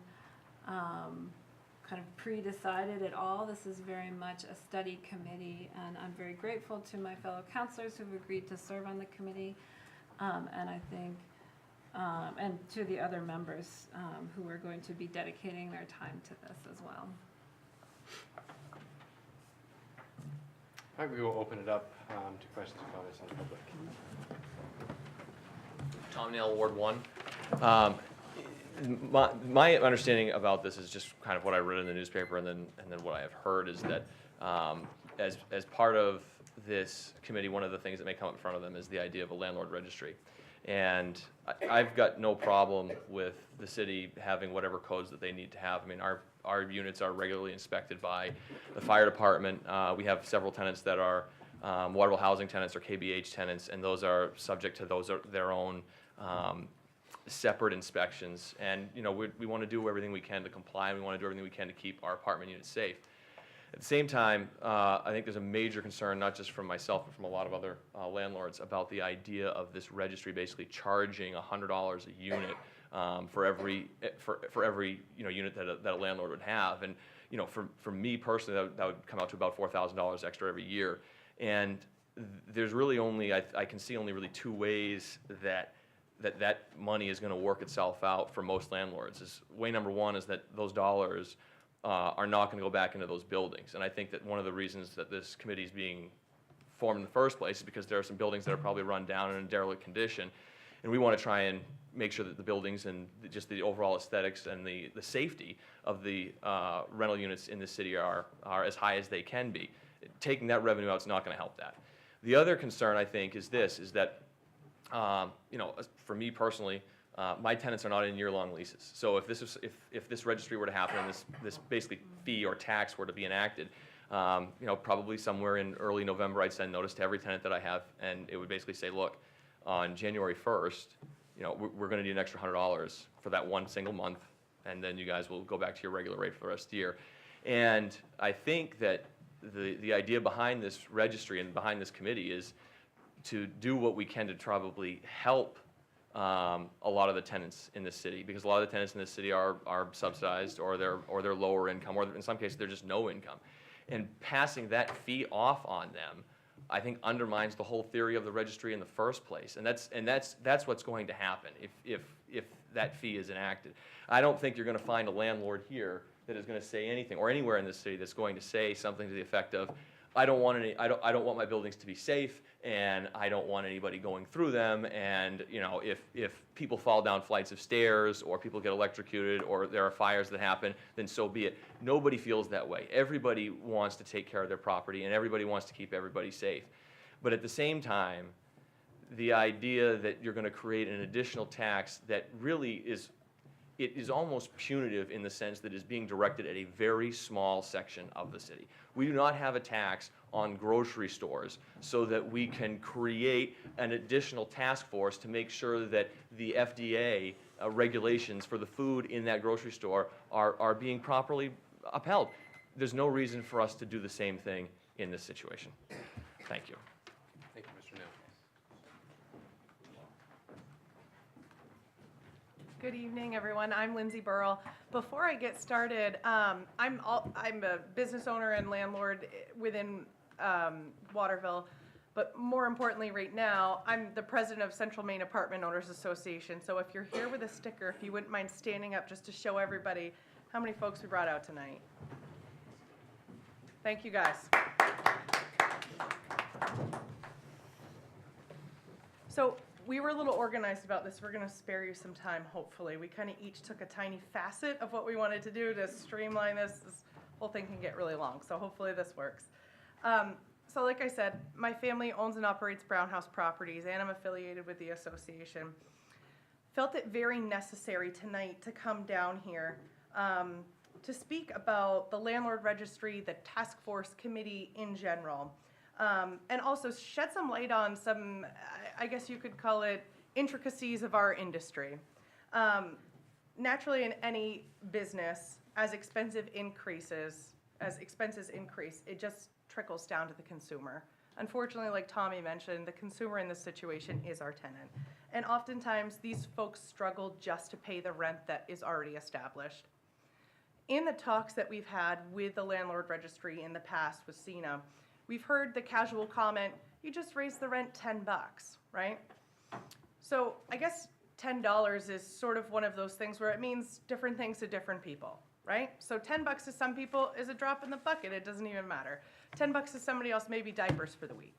S4: kind of pre-decided at all. This is very much a study committee, and I'm very grateful to my fellow councilors who've agreed to serve on the committee, and I think, and to the other members who are going to be dedicating their time to this as well.
S3: All right, we will open it up to questions or comments on the public.
S11: Tom Nail, Ward 1. My understanding about this is just kind of what I read in the newspaper, and then what I have heard is that as part of this committee, one of the things that may come up in front of them is the idea of a landlord registry. And I've got no problem with the city having whatever codes that they need to have. I mean, our units are regularly inspected by the fire department. We have several tenants that are Waterville Housing tenants or KBH tenants, and those are subject to their own separate inspections. And we want to do everything we can to comply, and we want to do everything we can to keep our apartment units safe. At the same time, I think there's a major concern, not just from myself, but from a lot of other landlords, about the idea of this registry basically charging $100 a unit for every unit that a landlord would have. And for me personally, that would come out to about $4,000 extra every year. And there's really only, I can see only really two ways that money is going to work itself out for most landlords. Way number one is that those dollars are not going to go back into those buildings. And I think that one of the reasons that this committee is being formed in the first place is because there are some buildings that are probably run down in a derelict condition. And we want to try and make sure that the buildings and just the overall aesthetics and the safety of the rental units in the city are as high as they can be. Taking that revenue out is not going to help that. The other concern, I think, is that for me personally, My tenants are not in year-long leases. So if this registry were to happen and this basically fee or tax were to be enacted, probably somewhere in early November, I'd send notice to every tenant that I have, and it would basically say, look, on January 1st, we're going to need an extra $100 for that one single month, and then you guys will go back to your regular rate for the rest of the year. And I think that the idea behind this registry and behind this committee is to do what we can to probably help a lot of the tenants in this city, because a lot of the tenants in this city are subsidized, or they're lower income, or in some cases they're just no income. And passing that fee off on them, I think, undermines the whole theory of the registry in the first place. And that's what's going to happen if that fee is enacted. I don't think you're going to find a landlord here that is going to say anything, or anywhere in this city that's going to say something to the effect of, I don't want my buildings to be safe, and I don't want anybody going through them, and if people fall down flights of stairs, or people get electrocuted, or there are fires that happen, then so be it. Nobody feels that way. Everybody wants to take care of their property, and everybody wants to keep everybody safe. But at the same time, the idea that you're going to create an additional tax that really is almost punitive, in the sense that is being directed at a very small section of the city. We do not have a tax on grocery stores so that we can create an additional task force to make sure that the FDA regulations for the food in that grocery store are being properly upheld. There's no reason for us to do the same thing in this situation. Thank you.
S3: Thank you, Mr. New.
S12: Good evening, everyone. I'm Lindsay Burrell. Before I get started, I'm a business owner and landlord within Waterville, but more importantly right now, I'm the president of Central Maine Apartment Owners Association. So if you're here with a sticker, if you wouldn't mind standing up just to show everybody how many folks we brought out tonight. Thank you, guys. So we were a little organized about this. We're going to spare you some time, hopefully. We kind of each took a tiny facet of what we wanted to do to streamline this. This whole thing can get really long, so hopefully this works. So like I said, my family owns and operates Brown House Properties, and I'm affiliated with the association. Felt it very necessary tonight to come down here to speak about the landlord registry, the task force committee in general. And also shed some light on some, I guess you could call it, intricacies of our industry. Naturally, in any business, as expenses increase, it just trickles down to the consumer. Unfortunately, like Tommy mentioned, the consumer in this situation is our tenant. And oftentimes, these folks struggle just to pay the rent that is already established. In the talks that we've had with the landlord registry in the past with CINA, we've heard the casual comment, you just raised the rent $10, right? So I guess $10 is sort of one of those things where it means different things to different people, right? So $10 to some people is a drop in the bucket, it doesn't even matter. $10 to somebody else, maybe diapers for the week.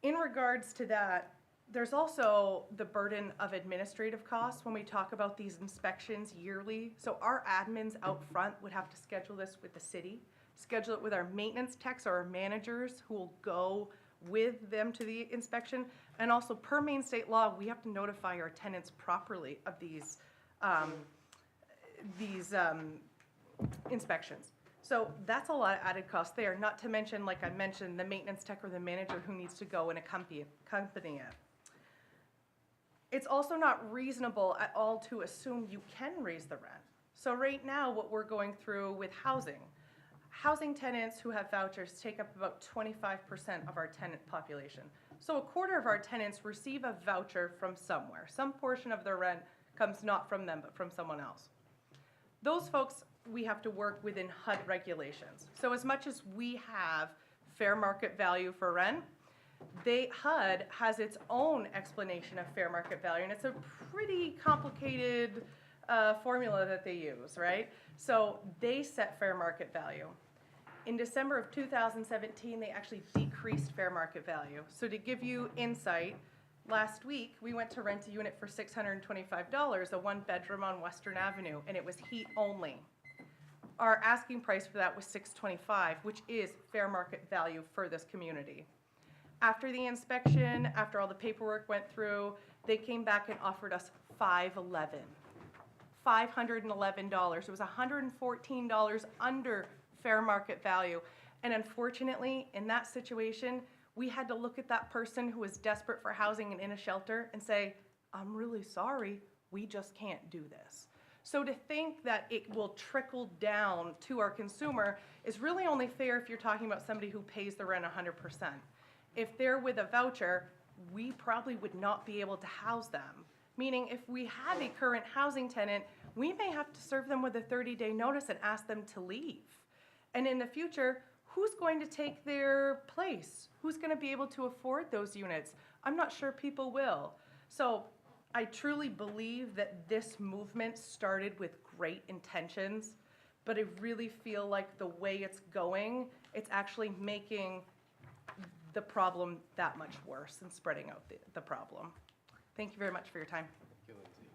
S12: In regards to that, there's also the burden of administrative costs when we talk about these inspections yearly. So our admins out front would have to schedule this with the city, schedule it with our maintenance techs or our managers who will go with them to the inspection. And also per Maine state law, we have to notify our tenants properly of these inspections. So that's a lot of added cost there, not to mention, like I mentioned, the maintenance tech or the manager who needs to go and accompany it. It's also not reasonable at all to assume you can raise the rent. So right now, what we're going through with housing tenants who have vouchers take up about 25% of our tenant population. So a quarter of our tenants receive a voucher from somewhere. Some portion of their rent comes not from them, but from someone else. Those folks, we have to work within HUD regulations. So as much as we have fair market value for rent, HUD has its own explanation of fair market value, and it's a pretty complicated formula that they use, right? So they set fair market value. In December of 2017, they actually decreased fair market value. So to give you insight, last week we went to rent a unit for $625, a one-bedroom on Western Avenue, and it was heat only. Our asking price for that was $625, which is fair market value for this community. After the inspection, after all the paperwork went through, they came back and offered us $511. $511. It was $114 under fair market value. And unfortunately, in that situation, we had to look at that person who was desperate for housing and in a shelter and say, I'm really sorry, we just can't do this. So to think that it will trickle down to our consumer is really only fair if you're talking about somebody who pays the rent 100%. If they're with a voucher, we probably would not be able to house them. Meaning if we have a current housing tenant, we may have to serve them with a 30-day notice and ask them to leave. And in the future, who's going to take their place? Who's going to be able to afford those units? I'm not sure people will. So I truly believe that this movement started with great intentions, but I really feel like the way it's going, it's actually making the problem that much worse and spreading out the problem. Thank you very much for your time.
S3: Thank you, Lindsay.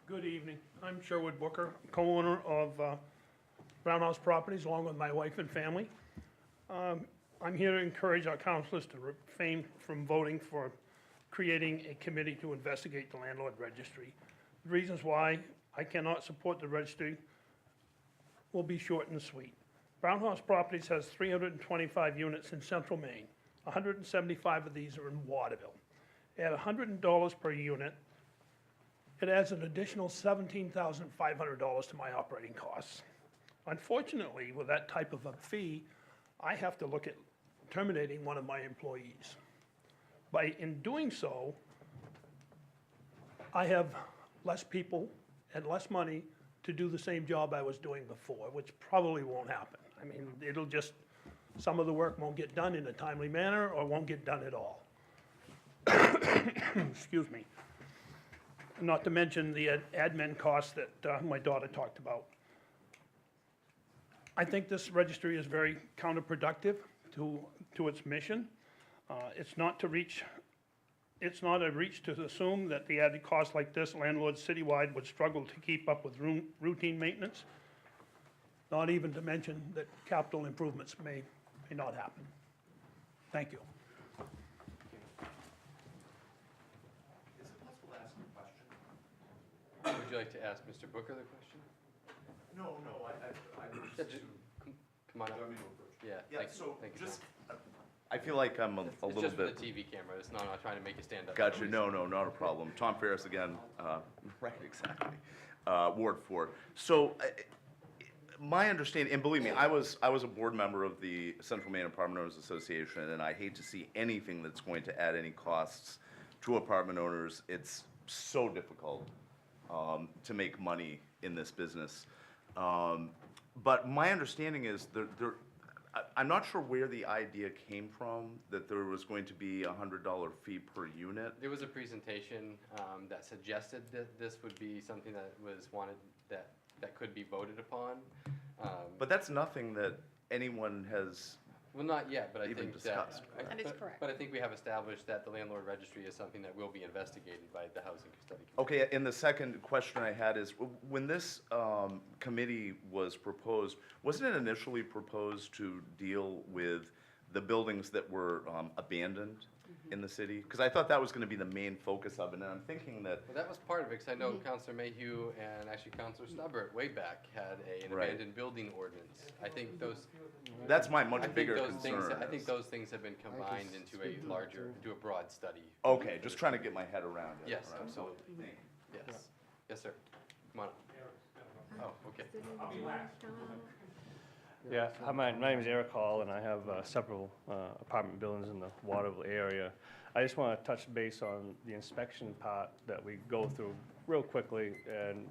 S15: Good evening. I'm Sherwood Booker, co-owner of Brown House Properties, along with my wife and family. I'm here to encourage our councilors to refrain from voting for creating a committee to investigate the landlord registry. The reasons why I cannot support the registry will be short and sweet. Brown House Properties has 325 units in central Maine. 175 of these are in Waterville. At $100 per unit, it adds an additional $17,500 to my operating costs. Unfortunately, with that type of a fee, I have to look at terminating one of my employees. In doing so, I have less people and less money to do the same job I was doing before, which probably won't happen. I mean, it'll just, some of the work won't get done in a timely manner or won't get done at all. Excuse me. Not to mention the admin costs that my daughter talked about. I think this registry is very counterproductive to its mission. It's not a reach to assume that the added costs like this, landlords citywide would struggle to keep up with routine maintenance, not even to mention that capital improvements may not happen. Thank you.
S3: Is it possible to ask a question? Would you like to ask Mr. Booker the question?
S16: No, I
S3: Yeah, just come on up. Yeah,
S16: Yeah,
S3: thank you.
S16: so
S3: Thank you,
S16: just,
S3: Tom.
S16: I feel like I'm a little
S3: It's just for
S16: bit.
S3: the TV camera, it's not, I'm not trying to make you stand up.
S16: Gotcha, no, not a problem. Tom Ferris again, right, exactly. Ward 4. So, my understanding, and believe me, I was a board member of the Central Maine Apartment Owners Association, and I hate to see anything that's going to add any costs to apartment owners. It's so difficult to make money in this business. But my understanding is I'm not sure where the idea came from, that there was going to be a $100 fee per unit.
S3: There was a presentation that suggested that this would be something that was wanted, that could be voted upon.
S16: But that's nothing that anyone has
S3: Well, not yet, but I
S16: even
S3: think
S16: discussed.
S3: that.
S8: That is correct.
S3: But I think we have established that the landlord registry is something that will be investigated by the Housing Study Committee.
S16: Okay, and the second question I had is, when this committee was proposed, wasn't it initially proposed to deal with the buildings that were abandoned in the city? Because I thought that was going to be the main focus of it, and I'm thinking that.
S3: Well, that was part of it, because I know Councilor Mayhew and actually Councilor Stubbert way back had an
S16: Right.
S3: abandoned building ordinance. I think those.
S16: That's my
S3: I
S16: much
S3: think
S16: bigger
S3: those
S16: concern.
S3: things, I think those things have been combined into a larger, into a broad study.
S16: Okay, just trying to get my head around it.
S3: Yes,
S16: Right.
S3: absolutely. Yes. Yes, sir. Come on up. Oh, okay.
S23: Yeah, hi, my name is Eric Hall, and I have several apartment buildings in the Waterville area. I just want to touch base on the inspection part that we go through real quickly, and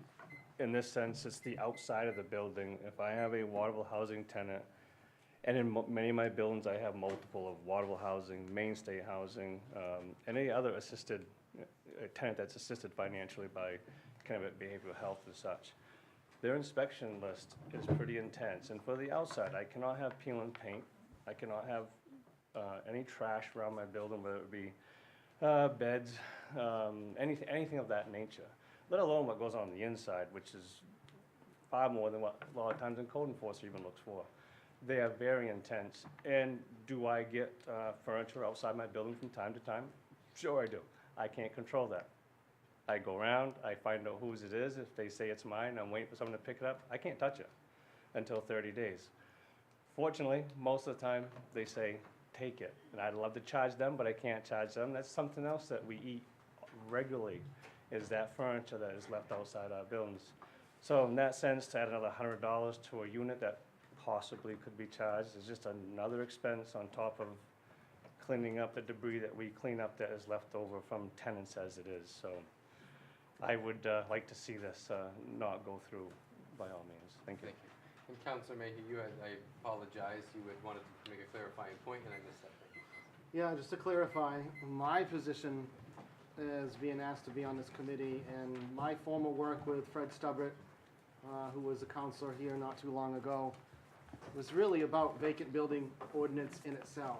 S23: in this sense, it's the outside of the building. If I have a Waterville housing tenant, and in many of my buildings, I have multiple of Waterville housing, mainstay housing, any other assisted, a tenant that's assisted financially by kind of behavioral health and such. Their inspection list is pretty intense, and for the outside, I cannot have peel and paint. I cannot have any trash around my building, whether it be beds, anything of that nature, let alone what goes on the inside, which is far more than what a lot of times in code enforcement even looks for. They are very intense. And do I get furniture outside my building from time to time? Sure I do. I can't control that. I go around, I find out whose it is. If they say it's mine, I'm waiting for someone to pick it up. I can't touch it until 30 days. Fortunately, most of the time, they say, take it. And I'd love to charge them, but I can't charge them. That's something else that we eat regularly, is that furniture that is left outside our buildings. So in that sense, to add another $100 to a unit that possibly could be charged is just another expense on top of cleaning up the debris that we clean up that is left over from tenants as it is. So I would like to see this not go through by all means. Thank you.
S3: Thank you. And Councilor Mayhew, you had, I apologize, you had wanted to make a clarifying point, and I missed that.
S1: Yeah, just to clarify, my position is being asked to be on this committee, and my former work with Fred Stubbert, who was a counselor here not too long ago, was really about vacant building ordinance in itself,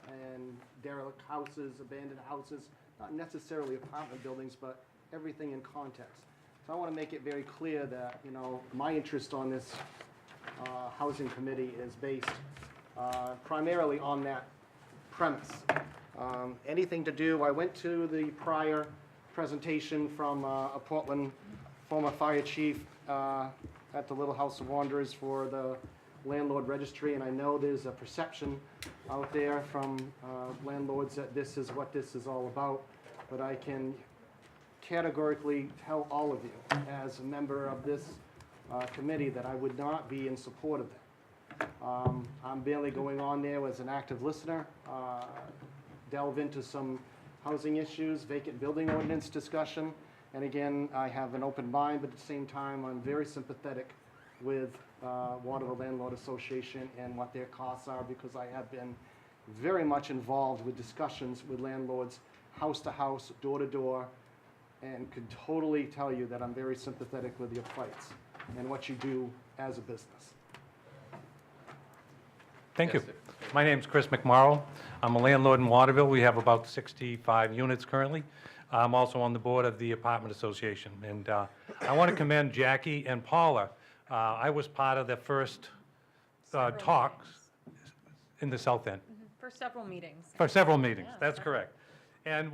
S1: and derelict houses, abandoned houses, not necessarily apartment buildings, but everything in context. So I want to make it very clear that, you know, my interest on this housing committee is based primarily on that premise. Anything to do, I went to the prior presentation from a Portland former fire chief at the Little House of Wanderers for the landlord registry, and I know there's a perception out there from landlords that this is what this is all about, but I can categorically tell all of you as a member of this committee that I would not be in support of that. I'm barely going on there as an active listener, delve into some housing issues, vacant building ordinance discussion, and again, I have an open mind, but at the same time, I'm very sympathetic with Waterville Landlord Association and what their costs are, because I have been very much involved with discussions with landlords, house to house, door to door, and could totally tell you that I'm very sympathetic with your fights and what you do as a business.
S5: Thank you. My name's Chris McMorrow. I'm a landlord in Waterville. We have about 65 units currently. I'm also on the board of the Apartment Association. And I want to commend Jackie and Paula. I was part of the first talks in the South End.
S8: For several meetings.
S5: For several meetings,
S8: Yeah,
S5: that's
S8: several.
S5: correct. And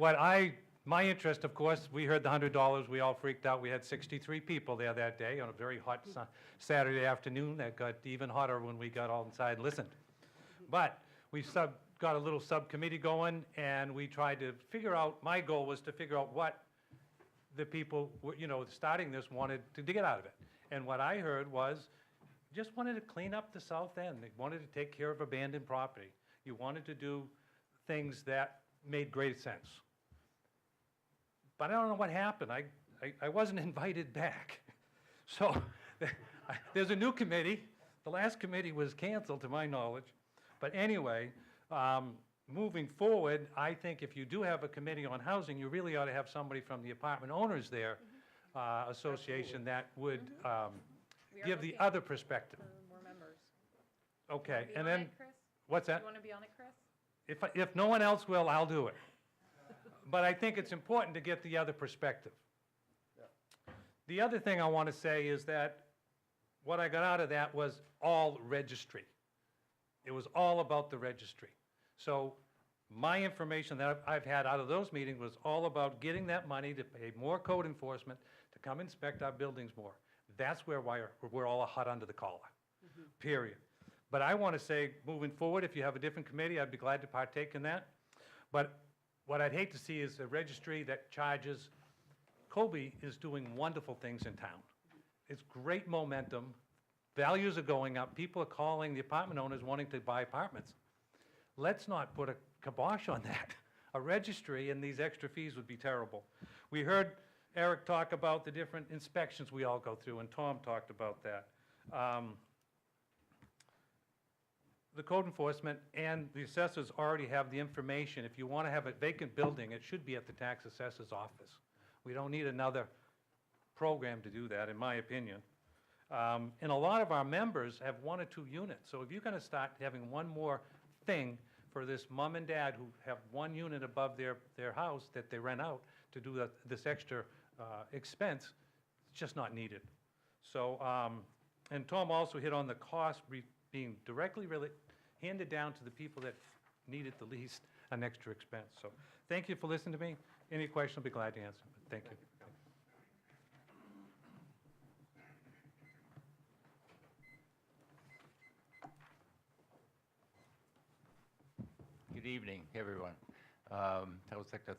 S5: my interest, of course, we heard the $100, we all freaked out. We had 63 people there that day on a very hot Saturday afternoon that got even hotter when we got all inside and listened. But we got a little subcommittee going, and we tried to figure out, my goal was to figure out what the people, starting this wanted to get out of it. And what I heard was, just wanted to clean up the South End. They wanted to take care of abandoned property. You wanted to do things that made great sense. But I don't know what happened. I wasn't invited back. So there's a new committee. The last committee was canceled, to my knowledge. But anyway, moving forward, I think if you do have a committee on housing, you really ought to have somebody from the apartment owners there, association, that would give the other perspective.
S8: More members.
S5: Okay,
S8: Be
S5: and
S8: on
S5: then,
S8: it, Chris?
S5: what's that?
S8: You want to be on it, Chris?
S5: If no one else will, I'll do it. But I think it's important to get the other perspective. The other thing I want to say is that what I got out of that was all registry. It was all about the registry. So my information that I've had out of those meetings was all about getting that money to pay more code enforcement to come inspect our buildings more. That's where we're all hot under the collar, period. But I want to say, moving forward, if you have a different committee, I'd be glad to partake in that. But what I'd hate to see is a registry that charges. Colby is doing wonderful things in town. It's great momentum. Values are going up. People are calling the apartment owners wanting to buy apartments. Let's not put a kibosh on that. A registry and these extra fees would be terrible. We heard Eric talk about the different inspections we all go through, and Tom talked about that. The code enforcement and the assessors already have the information. If you want to have a vacant building, it should be at the tax assessor's office. We don't need another program to do that, in my opinion. And a lot of our members have 1 or 2 units. So if you're going to start having one more thing for this mom and dad who have 1 unit above their house that they rent out to do this extra expense, it's just not needed. So, and Tom also hit on the cost being directly handed down to the people that need it the least, an extra expense. So thank you for listening to me. Any question, I'll be glad to answer. But thank you.
S7: Good evening, everyone. I would like to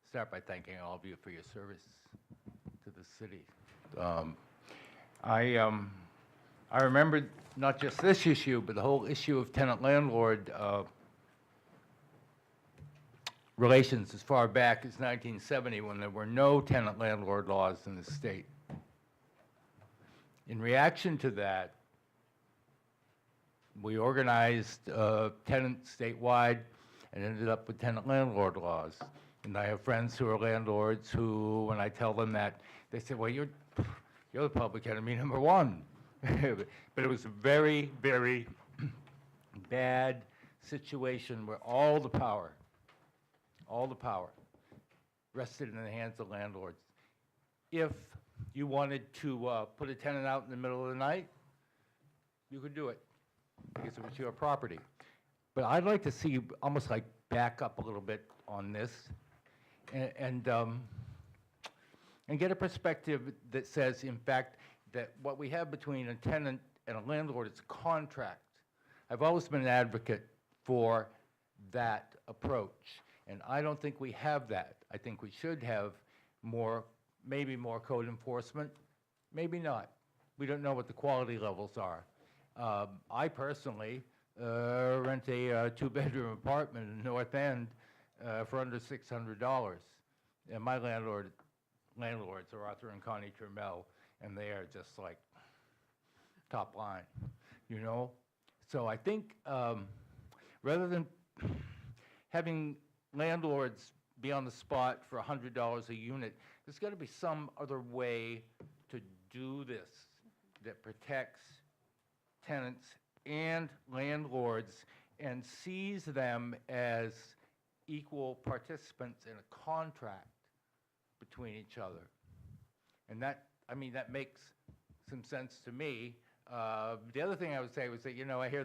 S7: start by thanking all of you for your service to the city. I remember not just this issue, but the whole issue of tenant-landlord relations as far back as 1970, when there were no tenant-landlord laws in the state. In reaction to that, we organized tenants statewide and ended up with tenant-landlord laws. And I have friends who are landlords who, when I tell them that, they say, well, you're the public enemy number one. But it was a very, very bad situation where all the power rested in the hands of landlords. If you wanted to put a tenant out in the middle of the night, you could do it because it was your property. But I'd like to see you almost like back up a little bit on this and get a perspective that says, in fact, that what we have between a tenant and a landlord is a contract. I've always been an advocate for that approach, and I don't think we have that. I think we should have maybe more code enforcement, maybe not. We don't know what the quality levels are. I personally rent a two-bedroom apartment in North End for under $600, and my landlords are Arthur and Connie Trammell, and they are just like top line, you know? So I think rather than having landlords be on the spot for $100 a unit, there's got to be some other way to do this that protects tenants and landlords and sees them as equal participants in a contract between each other. And that makes some sense to me. The other thing I would say was that, you know, I hear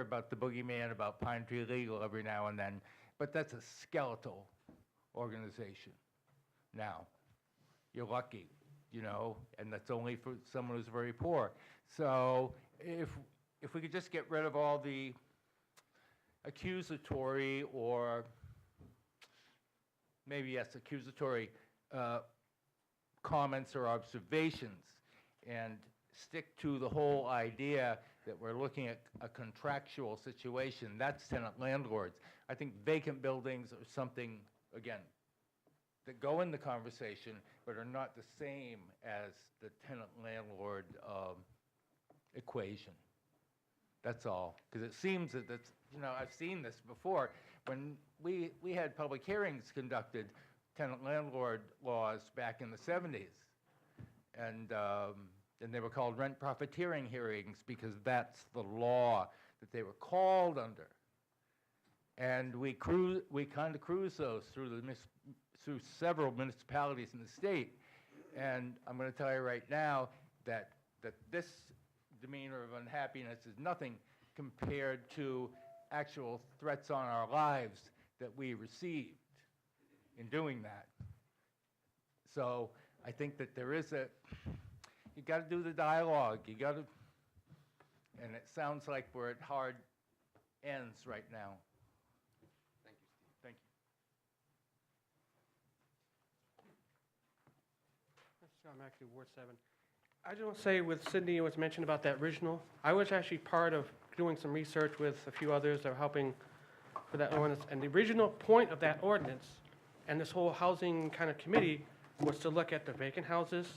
S7: about the boogeyman, about Pine Tree Legal every now and then, but that's a skeletal organization. Now, you're lucky, you know, and that's only for someone who's very poor. So if we could just get rid of all the accusatory or maybe, yes, accusatory comments or observations and stick to the whole idea that we're looking at a contractual situation, that's tenant landlords. I think vacant buildings are something, again, that go in the conversation but are not the same as the tenant landlord equation. That's all. Because it seems that that's, you know, I've seen this before. When we had public hearings conducted, tenant landlord laws back in the 70s. And they were called rent profiteering hearings because that's the law that they were called under. And we kind of cruised those through several municipalities in the state. And I'm going to tell you right now that this demeanor of unhappiness is nothing compared to actual threats on our lives that we received in doing that. So I think that there is you got to do the dialogue. You got to, and it sounds like we're at hard ends right now.
S3: Thank you, Steve.
S7: Thank you.
S9: I'm actually Ward 7. I just want to say with Sydney, was mentioned about that original. I was actually part of doing some research with a few others that were helping for that ordinance. And the original point of that ordinance and this whole housing kind of committee was to look at the vacant houses,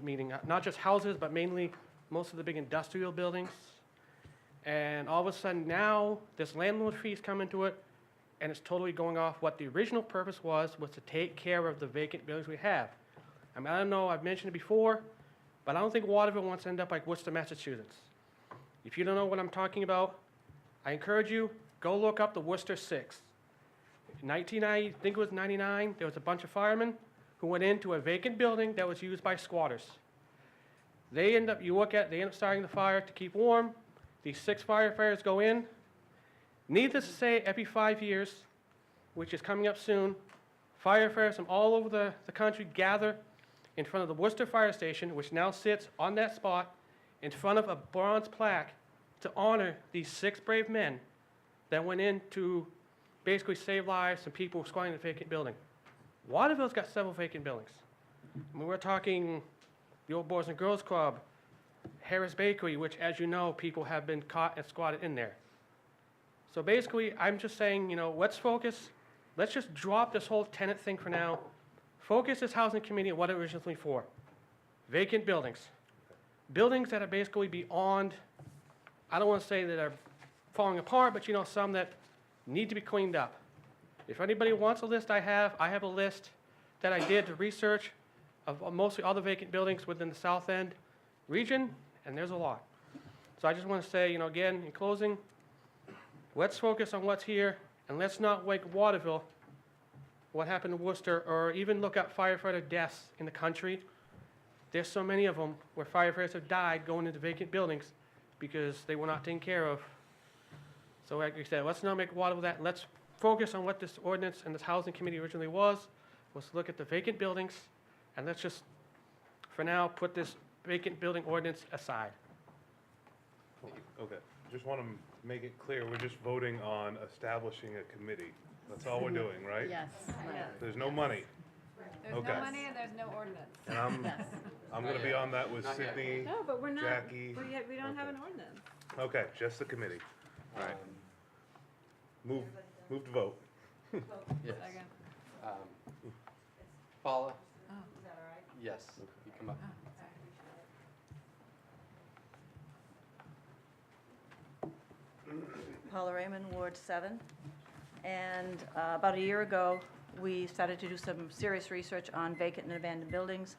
S9: meaning not just houses, but mainly most of the big industrial buildings. And all of a sudden now, this landlord fee is coming to it, and it's totally going off what the original purpose was to take care of the vacant buildings we have. I mean, I don't know, I've mentioned it before, but I don't think Waterville wants to end up like Worcester, Massachusetts. If you don't know what I'm talking about, I encourage you, go look up the Worcester 6. In 1990, I think it was 99, there was a bunch of firemen who went into a vacant building that was used by squatters. They end up starting the fire to keep warm. These 6 firefighters go in. Needless to say, every 5 years, which is coming up soon, firefighters from all over the country gather in front of the Worcester Fire Station, which now sits on that spot in front of a bronze plaque to honor these 6 brave men that went in to basically save lives and people squatting in a vacant building. Waterville's got several vacant buildings. I mean, we're talking the old Boys and Girls Club, Harris Bakery, which, as you know, people have been caught and squatted in there. So basically, I'm just saying, you know, let's focus. Let's just drop this whole tenant thing for now. Focus this housing committee on what it was originally for. Vacant buildings. Buildings that are basically beyond, I don't want to say that are falling apart, but you know, some that need to be cleaned up. If anybody wants a list, I have a list that I did to research of mostly all the vacant buildings within the South End region, and there's a lot. So I just want to say, you know, again, in closing, let's focus on what's here, and let's not wake Waterville, what happened in Worcester, or even look at firefighter deaths in the country. There's so many of them where firefighters have died going into vacant buildings because they were not taken care of. So like I said, let's not make Waterville that. Let's focus on what this ordinance and this housing committee originally was look at the vacant buildings, and let's just, for now, put this vacant building ordinance aside.
S2: Okay, just want to make it clear, we're just voting on establishing a committee. That's all we're doing, right?
S8: Yes.
S2: There's no money.
S4: There's
S2: Okay.
S4: no money and there's no ordinance.
S2: And I'm going to be on that with
S3: Not yet.
S2: Sydney,
S4: No, but we're not,
S2: Jackie.
S4: we don't have an ordinance.
S2: Okay, just the committee. All right. Move to vote.
S3: Yes.
S4: Second.
S3: Paula?
S4: Oh.
S3: Yes, you come up.
S10: Paula Raymond, Ward 7. And about a year ago, we started to do some serious research on vacant and abandoned buildings,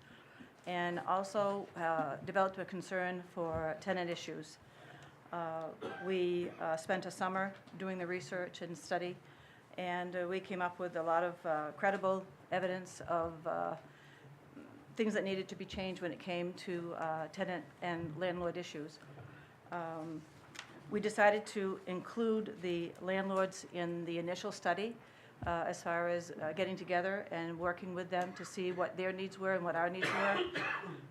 S10: and also developed a concern for tenant issues. We spent a summer doing the research and study, and we came up with a lot of credible evidence of things that needed to be changed when it came to tenant and landlord issues. We decided to include the landlords in the initial study as far as getting together and working with them to see what their needs were and what our needs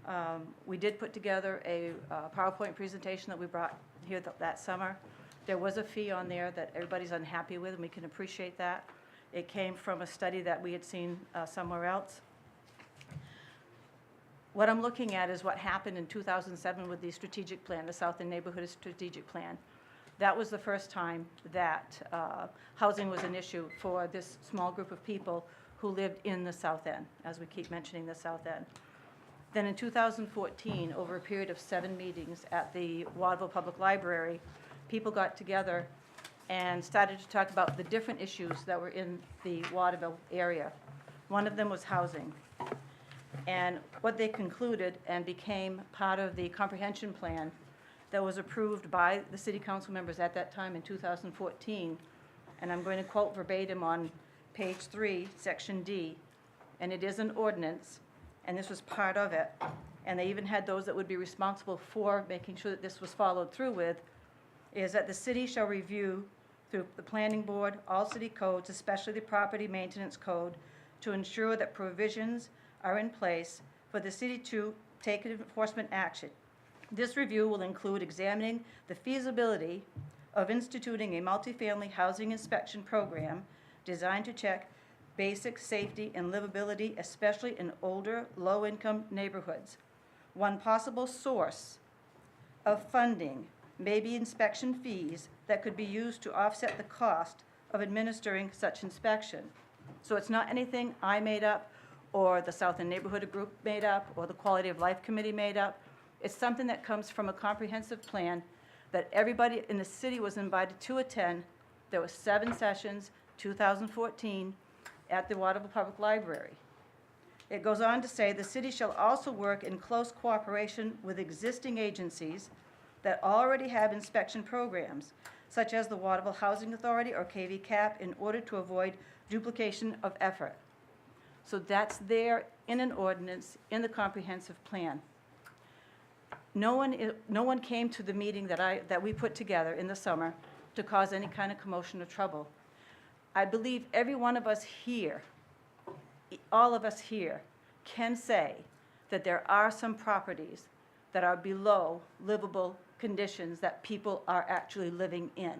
S10: were. We did put together a PowerPoint presentation that we brought here that summer. There was a fee on there that everybody's unhappy with, and we can appreciate that. It came from a study that we had seen somewhere else. What I'm looking at is what happened in 2007 with the strategic plan, the South End Neighborhood Strategic Plan. That was the first time that housing was an issue for this small group of people who lived in the South End, as we keep mentioning the South End. Then in 2014, over a period of 7 meetings at the Waterville Public Library, people got together and started to talk about the different issues that were in the Waterville area. One of them was housing. And what they concluded and became part of the comprehension plan that was approved by the city council members at that time in 2014, and I'm going to quote verbatim on page 3, section D, and it is an ordinance, and this was part of it, and they even had those that would be responsible for making sure that this was followed through with, is that the city shall review through the planning board all city codes, especially the property maintenance code, to ensure that provisions are in place for the city to take enforcement action. This review will include examining the feasibility of instituting a multifamily housing inspection program designed to check basic safety and livability, especially in older, low-income neighborhoods. One possible source of funding may be inspection fees that could be used to offset the cost of administering such inspection. So it's not anything I made up, or the South End Neighborhood Group made up, or the Quality of Life Committee made up. It's something that comes from a comprehensive plan that everybody in the city was invited to attend. There were 7 sessions, 2014, at the Waterville Public Library. It goes on to say, the city shall also work in close cooperation with existing agencies that already have inspection programs, such as the Waterville Housing Authority or KVCAP, in order to avoid duplication of effort. So that's there in an ordinance in the comprehensive plan. no one came to the meeting that we put together in the summer to cause any kind of commotion or trouble. I believe every one of us here, all of us here, can say that there are some properties that are below livable conditions that people are actually living in.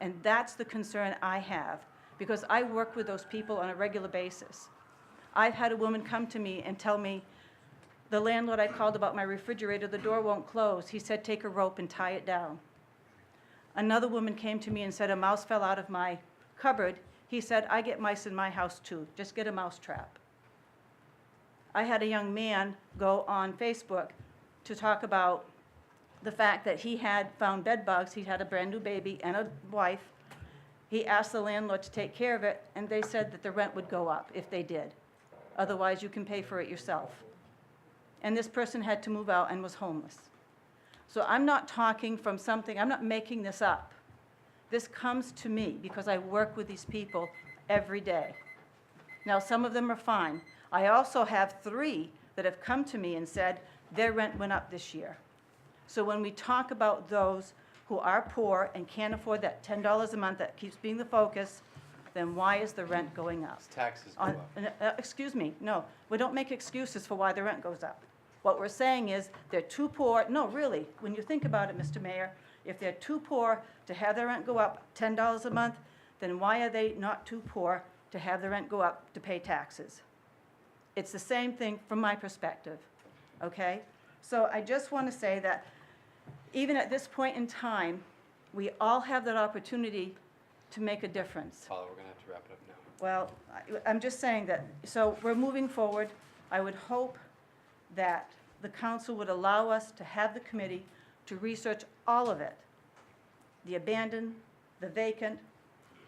S10: And that's the concern I have, because I work with those people on a regular basis. I've had a woman come to me and tell me, the landlord I called about my refrigerator, the door won't close. He said, take a rope and tie it down. Another woman came to me and said, a mouse fell out of my cupboard. He said, I get mice in my house too. Just get a mouse trap. I had a young man go on Facebook to talk about the fact that he had found bed bugs. He had a brand new baby and a wife. He asked the landlord to take care of it, and they said that the rent would go up if they did. Otherwise, you can pay for it yourself. And this person had to move out and was homeless. So I'm not talking from something, I'm not making this up. This comes to me because I work with these people every day. Now, some of them are fine. I also have 3 that have come to me and said their rent went up this year. So when we talk about those who are poor and can't afford that $10 a month that keeps being the focus, then why is the rent going up?
S3: Taxes go up.
S10: Excuse me, no, we don't make excuses for why the rent goes up. What we're saying is they're too poor, no, really, when you think about it, Mr. Mayor, if they're too poor to have their rent go up $10 a month, then why are they not too poor to have the rent go up to pay taxes? It's the same thing from my perspective, okay? So I just want to say that even at this point in time, we all have that opportunity to make a difference.
S3: Paula, we're gonna have to wrap it up now.
S10: Well, I'm just saying that, so we're moving forward. I would hope that the council would allow us to have the committee to research all of it. The abandoned, the vacant,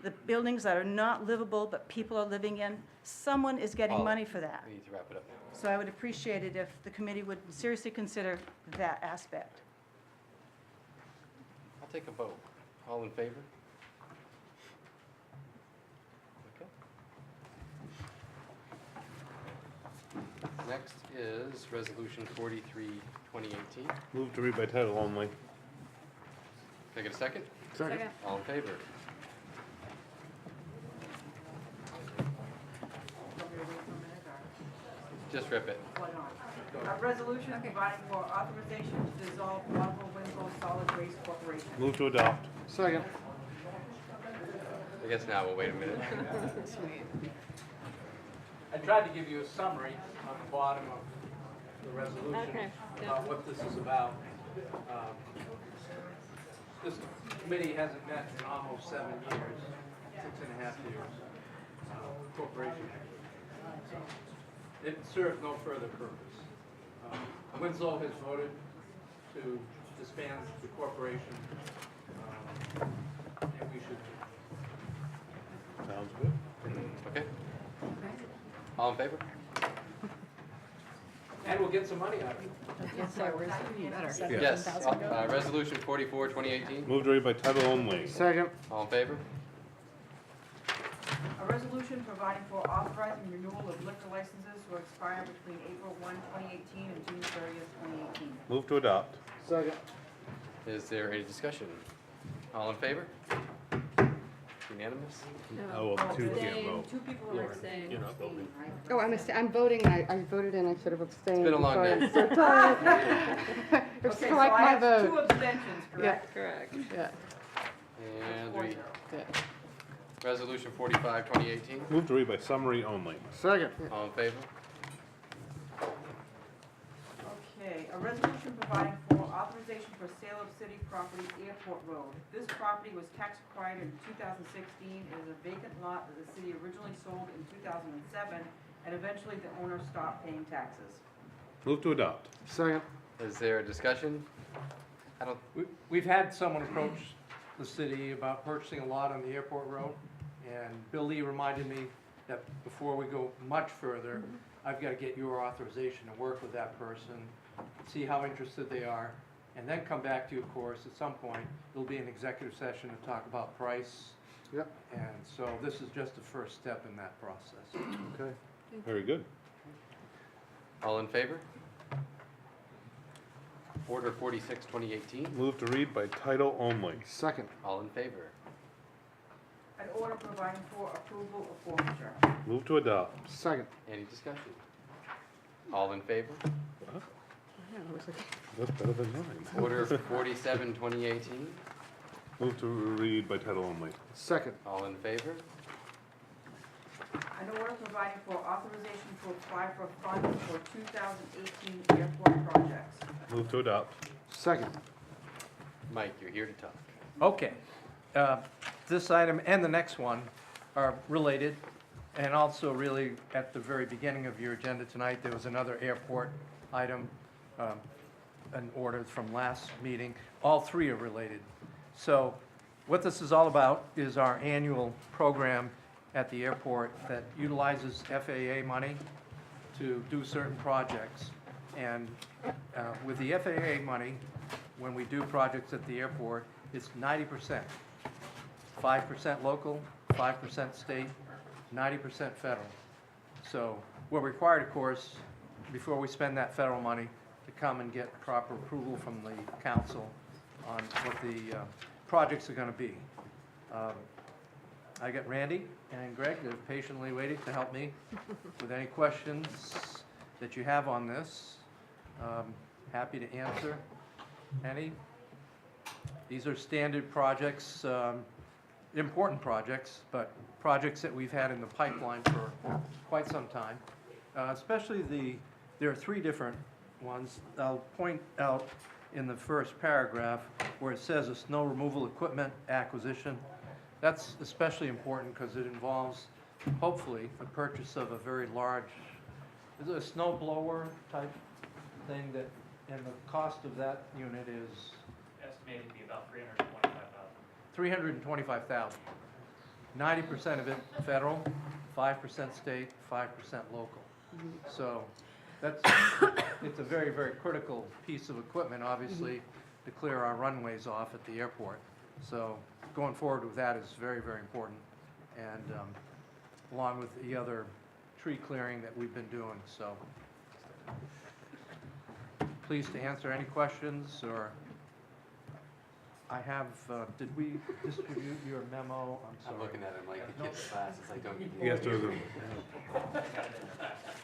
S10: the buildings that are not livable but people are living in. Someone is getting
S3: Paula,
S10: money for that.
S3: We need to wrap it up now.
S10: So I would appreciate it if the committee would seriously consider that aspect.
S3: I'll take a vote. All in favor? Okay. Next is Resolution 43, 2018.
S2: Move to read by title only.
S3: Can I get a second?
S1: Second.
S3: All in favor? Just rip it.
S18: A resolution providing for authorization to dissolve Waterville Solid Waste Corporation.
S2: Move to adopt.
S1: Second.
S3: I guess now we'll wait a minute.
S13: I tried to give you a summary on the bottom of the resolution
S4: Okay, yeah.
S13: about what this is about. This committee hasn't met in almost 7 years, 6.5 years, corporation. So it serves no further purpose. Winslow has voted to disband the corporation, and we should.
S2: Sounds good.
S3: Okay. All in favor?
S13: And we'll get some money out of it.
S3: Yes. Resolution 44, 2018.
S2: Move to read by title only.
S1: Second.
S3: All in favor?
S18: A resolution providing for authorizing renewal of liquor licenses to expire between April 1, 2018 and June 30th, 2018.
S2: Move to adopt.
S1: Second.
S3: Is there any discussion? All in favor? Unanimous?
S2: Oh, well, 2 can't vote.
S18: 2 people are abstaining.
S19: You're not voting.
S14: Oh, I'm voting. I voted and I should have abstained.
S3: It's been a long
S14: Sorry,
S3: day.
S14: I'm so tired. It's
S18: Okay, so
S14: like
S18: I
S14: my
S18: have
S14: vote.
S18: 2 abstentions, correct?
S4: Correct.
S14: Yeah.
S3: And we,
S14: Yeah.
S3: Resolution 45, 2018.
S2: Move to read by summary only.
S1: Second.
S3: All in favor?
S18: Okay, a resolution providing for authorization for sale of city property, Airport Road. This property was tax acquired in 2016. It is a vacant lot that the city originally sold in 2007, and eventually the owner stopped paying taxes.
S2: Move to adopt.
S1: Second.
S3: Is there a discussion? I don't,
S13: We've had someone approach the city about purchasing a lot on the airport road, and Bill Lee reminded me that before we go much further, I've got to get your authorization to work with that person, see how interested they are, and then come back to you, of course, at some point. It'll be an executive session to talk about price.
S1: Yep.
S13: And so this is just the first step in that process.
S2: Very good.
S3: all in favor? Order 46, 2018.
S2: Move to read by title only.
S1: Second.
S3: All in favor?
S18: An order providing for approval of forfeiture.
S2: Move to adopt.
S1: Second.
S3: Any discussion? All in favor?
S2: That's better than mine.
S3: Order 47, 2018.
S2: Move to read by title only.
S1: Second.
S3: All in favor?
S18: An order providing for authorization to apply for funds for 2018 airport projects.
S2: Move to adopt.
S1: Second.
S3: Mike, you're here to talk.
S13: Okay. This item and the next one are related, and also really at the very beginning of your agenda tonight, there was another airport item, an order from last meeting. All three are related. So what this is all about is our annual program at the airport that utilizes FAA money to do certain projects. And with the FAA money, when we do projects at the airport, it's 90%. 5% local, 5% state, 90% federal. So we're required, of course, before we spend that federal money, to come and get proper approval from the council on what the projects are going to be. I got Randy and Greg that have patiently waiting to help me with any questions that you have on this. Happy to answer any. These are standard projects, important projects, but projects that we've had in the pipeline for quite some time. Especially there are three different ones. I'll point out in the first paragraph where it says a snow removal equipment acquisition. That's especially important because it involves, hopefully, the purchase of a very large, is it a snow blower type thing that, and the cost of that unit is?
S6: Estimated to be about $325,000.
S13: $325,000. 90% of it federal, 5% state, 5% local. So that's, it's a very, very critical piece of equipment, obviously, to clear our runways off at the airport. So going forward with that is very, very important. And along with the other tree clearing that we've been doing, so. Pleased to answer any questions, or I have, did we distribute your memo? I'm sorry.
S3: I'm looking at him like the kid in class. It's like, don't give me.
S2: You guys do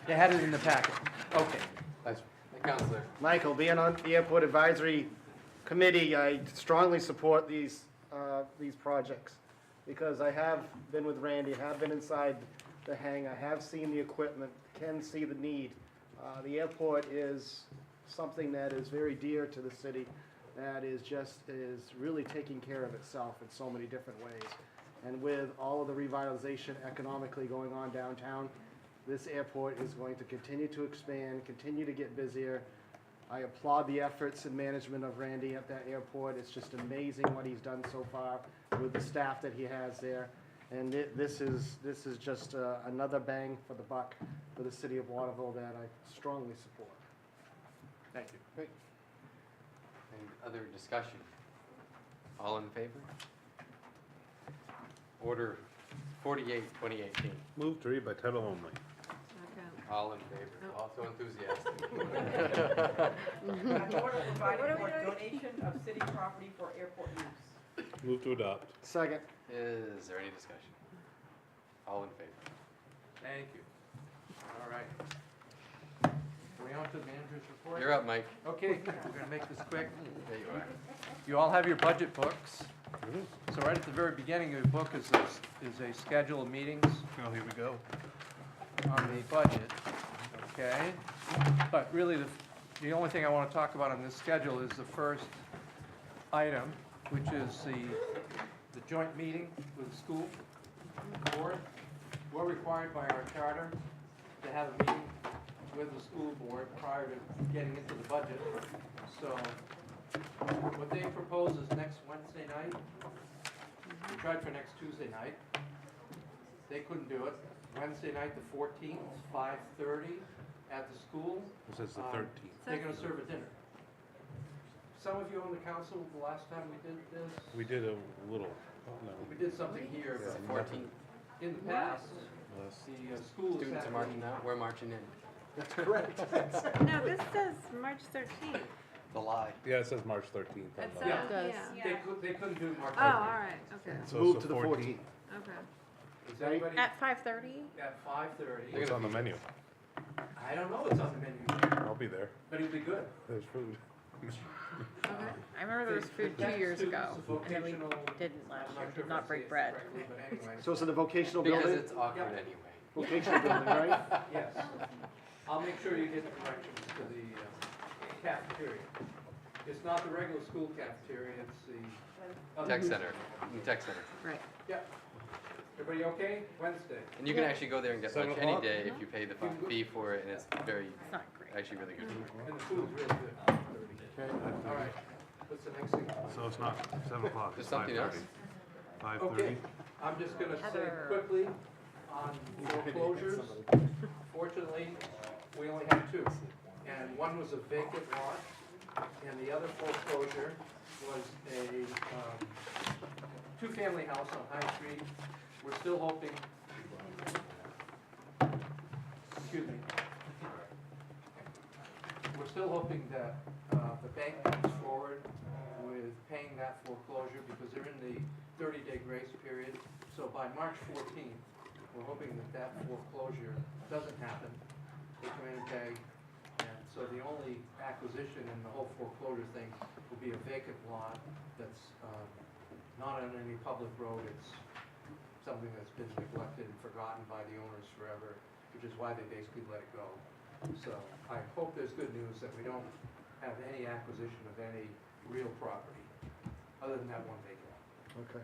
S13: You had it in the packet. Okay.
S3: That's, Counselor.
S1: Michael, being on the Airport Advisory Committee, I strongly support these projects because I have been with Randy, have been inside the hangar, have seen the equipment, can see the need. The airport is something that is very dear to the city, that is really taking care of itself in so many different ways. And with all of the revitalization economically going on downtown, this airport is going to continue to expand, continue to get busier. I applaud the efforts and management of Randy at that airport. It's just amazing what he's done so far with the staff that he has there. And this is just another bang for the buck for the city of Waterville that I strongly support.
S13: Thank you.
S3: Great. Any other discussion? All in favor? Order 48, 2018.
S2: Move to read by title only.
S3: All in favor? Also enthusiastic.
S18: An order providing for donation of city property for airport use.
S2: Move to adopt.
S1: Second.
S3: Is there any discussion? All in favor?
S13: Thank you. All right. Are we on to the manager's report?
S3: You're up, Mike.
S13: Okay, we're going to make this quick.
S3: There you are.
S13: You all have your budget books. So right at the very beginning of your book is a schedule of meetings
S2: Oh, here we go.
S13: on the budget, okay? But really, the only thing I want to talk about on this schedule is the first item, which is the joint meeting with the school board. We're required by our charter to have a meeting with the school board prior to getting into the budget. So what they propose is next Wednesday night. We tried for next Tuesday night. They couldn't do it. Wednesday night, the 14th, 5:30 at the school.
S2: This is the 13th.
S13: They're going to serve a dinner. Some of you on the council, the last time we did this,
S2: We did a little, no.
S13: we did something here.
S3: It's the 14th.
S13: In the past, the school.
S3: Students are marching out, we're marching in.
S1: That's correct.
S4: No, this says March 13th.
S3: The lie.
S2: Yeah, it says March 13th. on
S4: It's,
S2: the-
S13: Yeah.
S14: does.
S13: They couldn't do March
S4: Oh,
S13: 13th.
S4: all right, okay,
S2: So
S1: Move
S2: it's
S1: to the 14th.
S4: okay.
S13: Is anybody
S8: At 5:30?
S13: at 5:30?
S2: What's on the menu?
S13: I don't know what's on the menu,
S2: I'll be there.
S13: but it'll be good.
S2: There's food.
S4: Okay.
S8: I remember there was food 2 years ago, and then we didn't last year, did not break bread.
S1: So it's in the vocational
S3: Because
S1: building?
S3: it's awkward
S13: Yeah.
S3: anyway.
S1: Vocational building, right?
S13: Yes. I'll make sure you get the directions to the cafeteria. It's not the regular school cafeteria, it's the other.
S3: Tech center, tech center.
S4: Right.
S13: Yeah. Everybody okay? Wednesday.
S3: And you can actually go there and get
S2: 7
S3: lunch any
S2: o'clock?
S3: day if you pay the fee for it, and it's very,
S8: It's not great.
S3: actually really good.
S13: And the food's really good. All right. What's the next thing?
S2: So it's not 7 o'clock,
S3: There's
S2: it's
S3: something else?
S2: 5:30.
S13: Okay, I'm just gonna say
S8: Heather.
S13: quickly on foreclosures. Fortunately, we only had two, and one was a vacant lot, and the other foreclosure was a two-family house on High Street. We're still hoping, excuse me. We're still hoping that the bank comes forward with paying that foreclosure because they're in the 30-day grace period. So by March 14th, we're hoping that that foreclosure doesn't happen. They come in and pay. And so the only acquisition in the whole foreclosure thing will be a vacant lot that's not on any public road. It's something that's been neglected and forgotten by the owners forever, which is why they basically let it go. So I hope there's good news that we don't have any acquisition of any real property, other than that one vacant lot.
S1: Okay.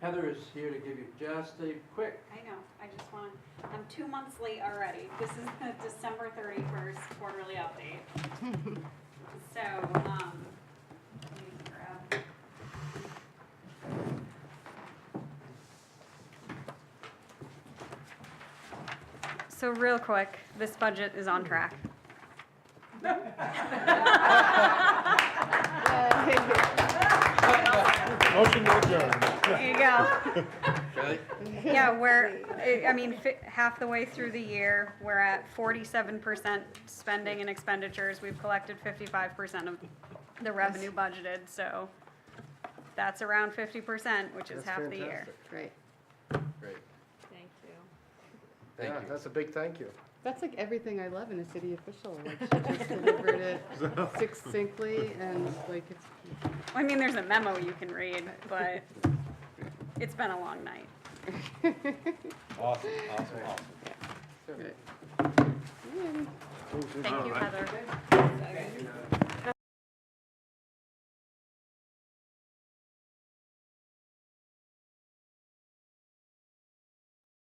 S13: Heather is here to give you just a quick,
S20: I know, I just want, I'm 2 months late already. This is the December 31st quarterly update. So, let me grab. So real quick, this budget is on track.
S2: Motion to adjourn.
S20: There you go.
S3: Really?
S20: Yeah, I mean, half the way through the year, we're at 47% spending and expenditures. We've collected 55% of the revenue budgeted, so that's around 50%, which is
S1: That's
S20: half the year.
S1: fantastic.
S14: Great.
S3: Great.
S4: Thank you.
S3: Thank
S1: Yeah,
S3: you.
S1: that's a big thank you.
S14: That's like everything I love in a city official. Like she just delivered it succinctly and like it's.
S20: I mean, there's a memo you can read, but it's been a long night.
S2: Awesome, awesome, awesome.
S14: Great.
S20: Thank you, Heather.
S13: thank you, Heather.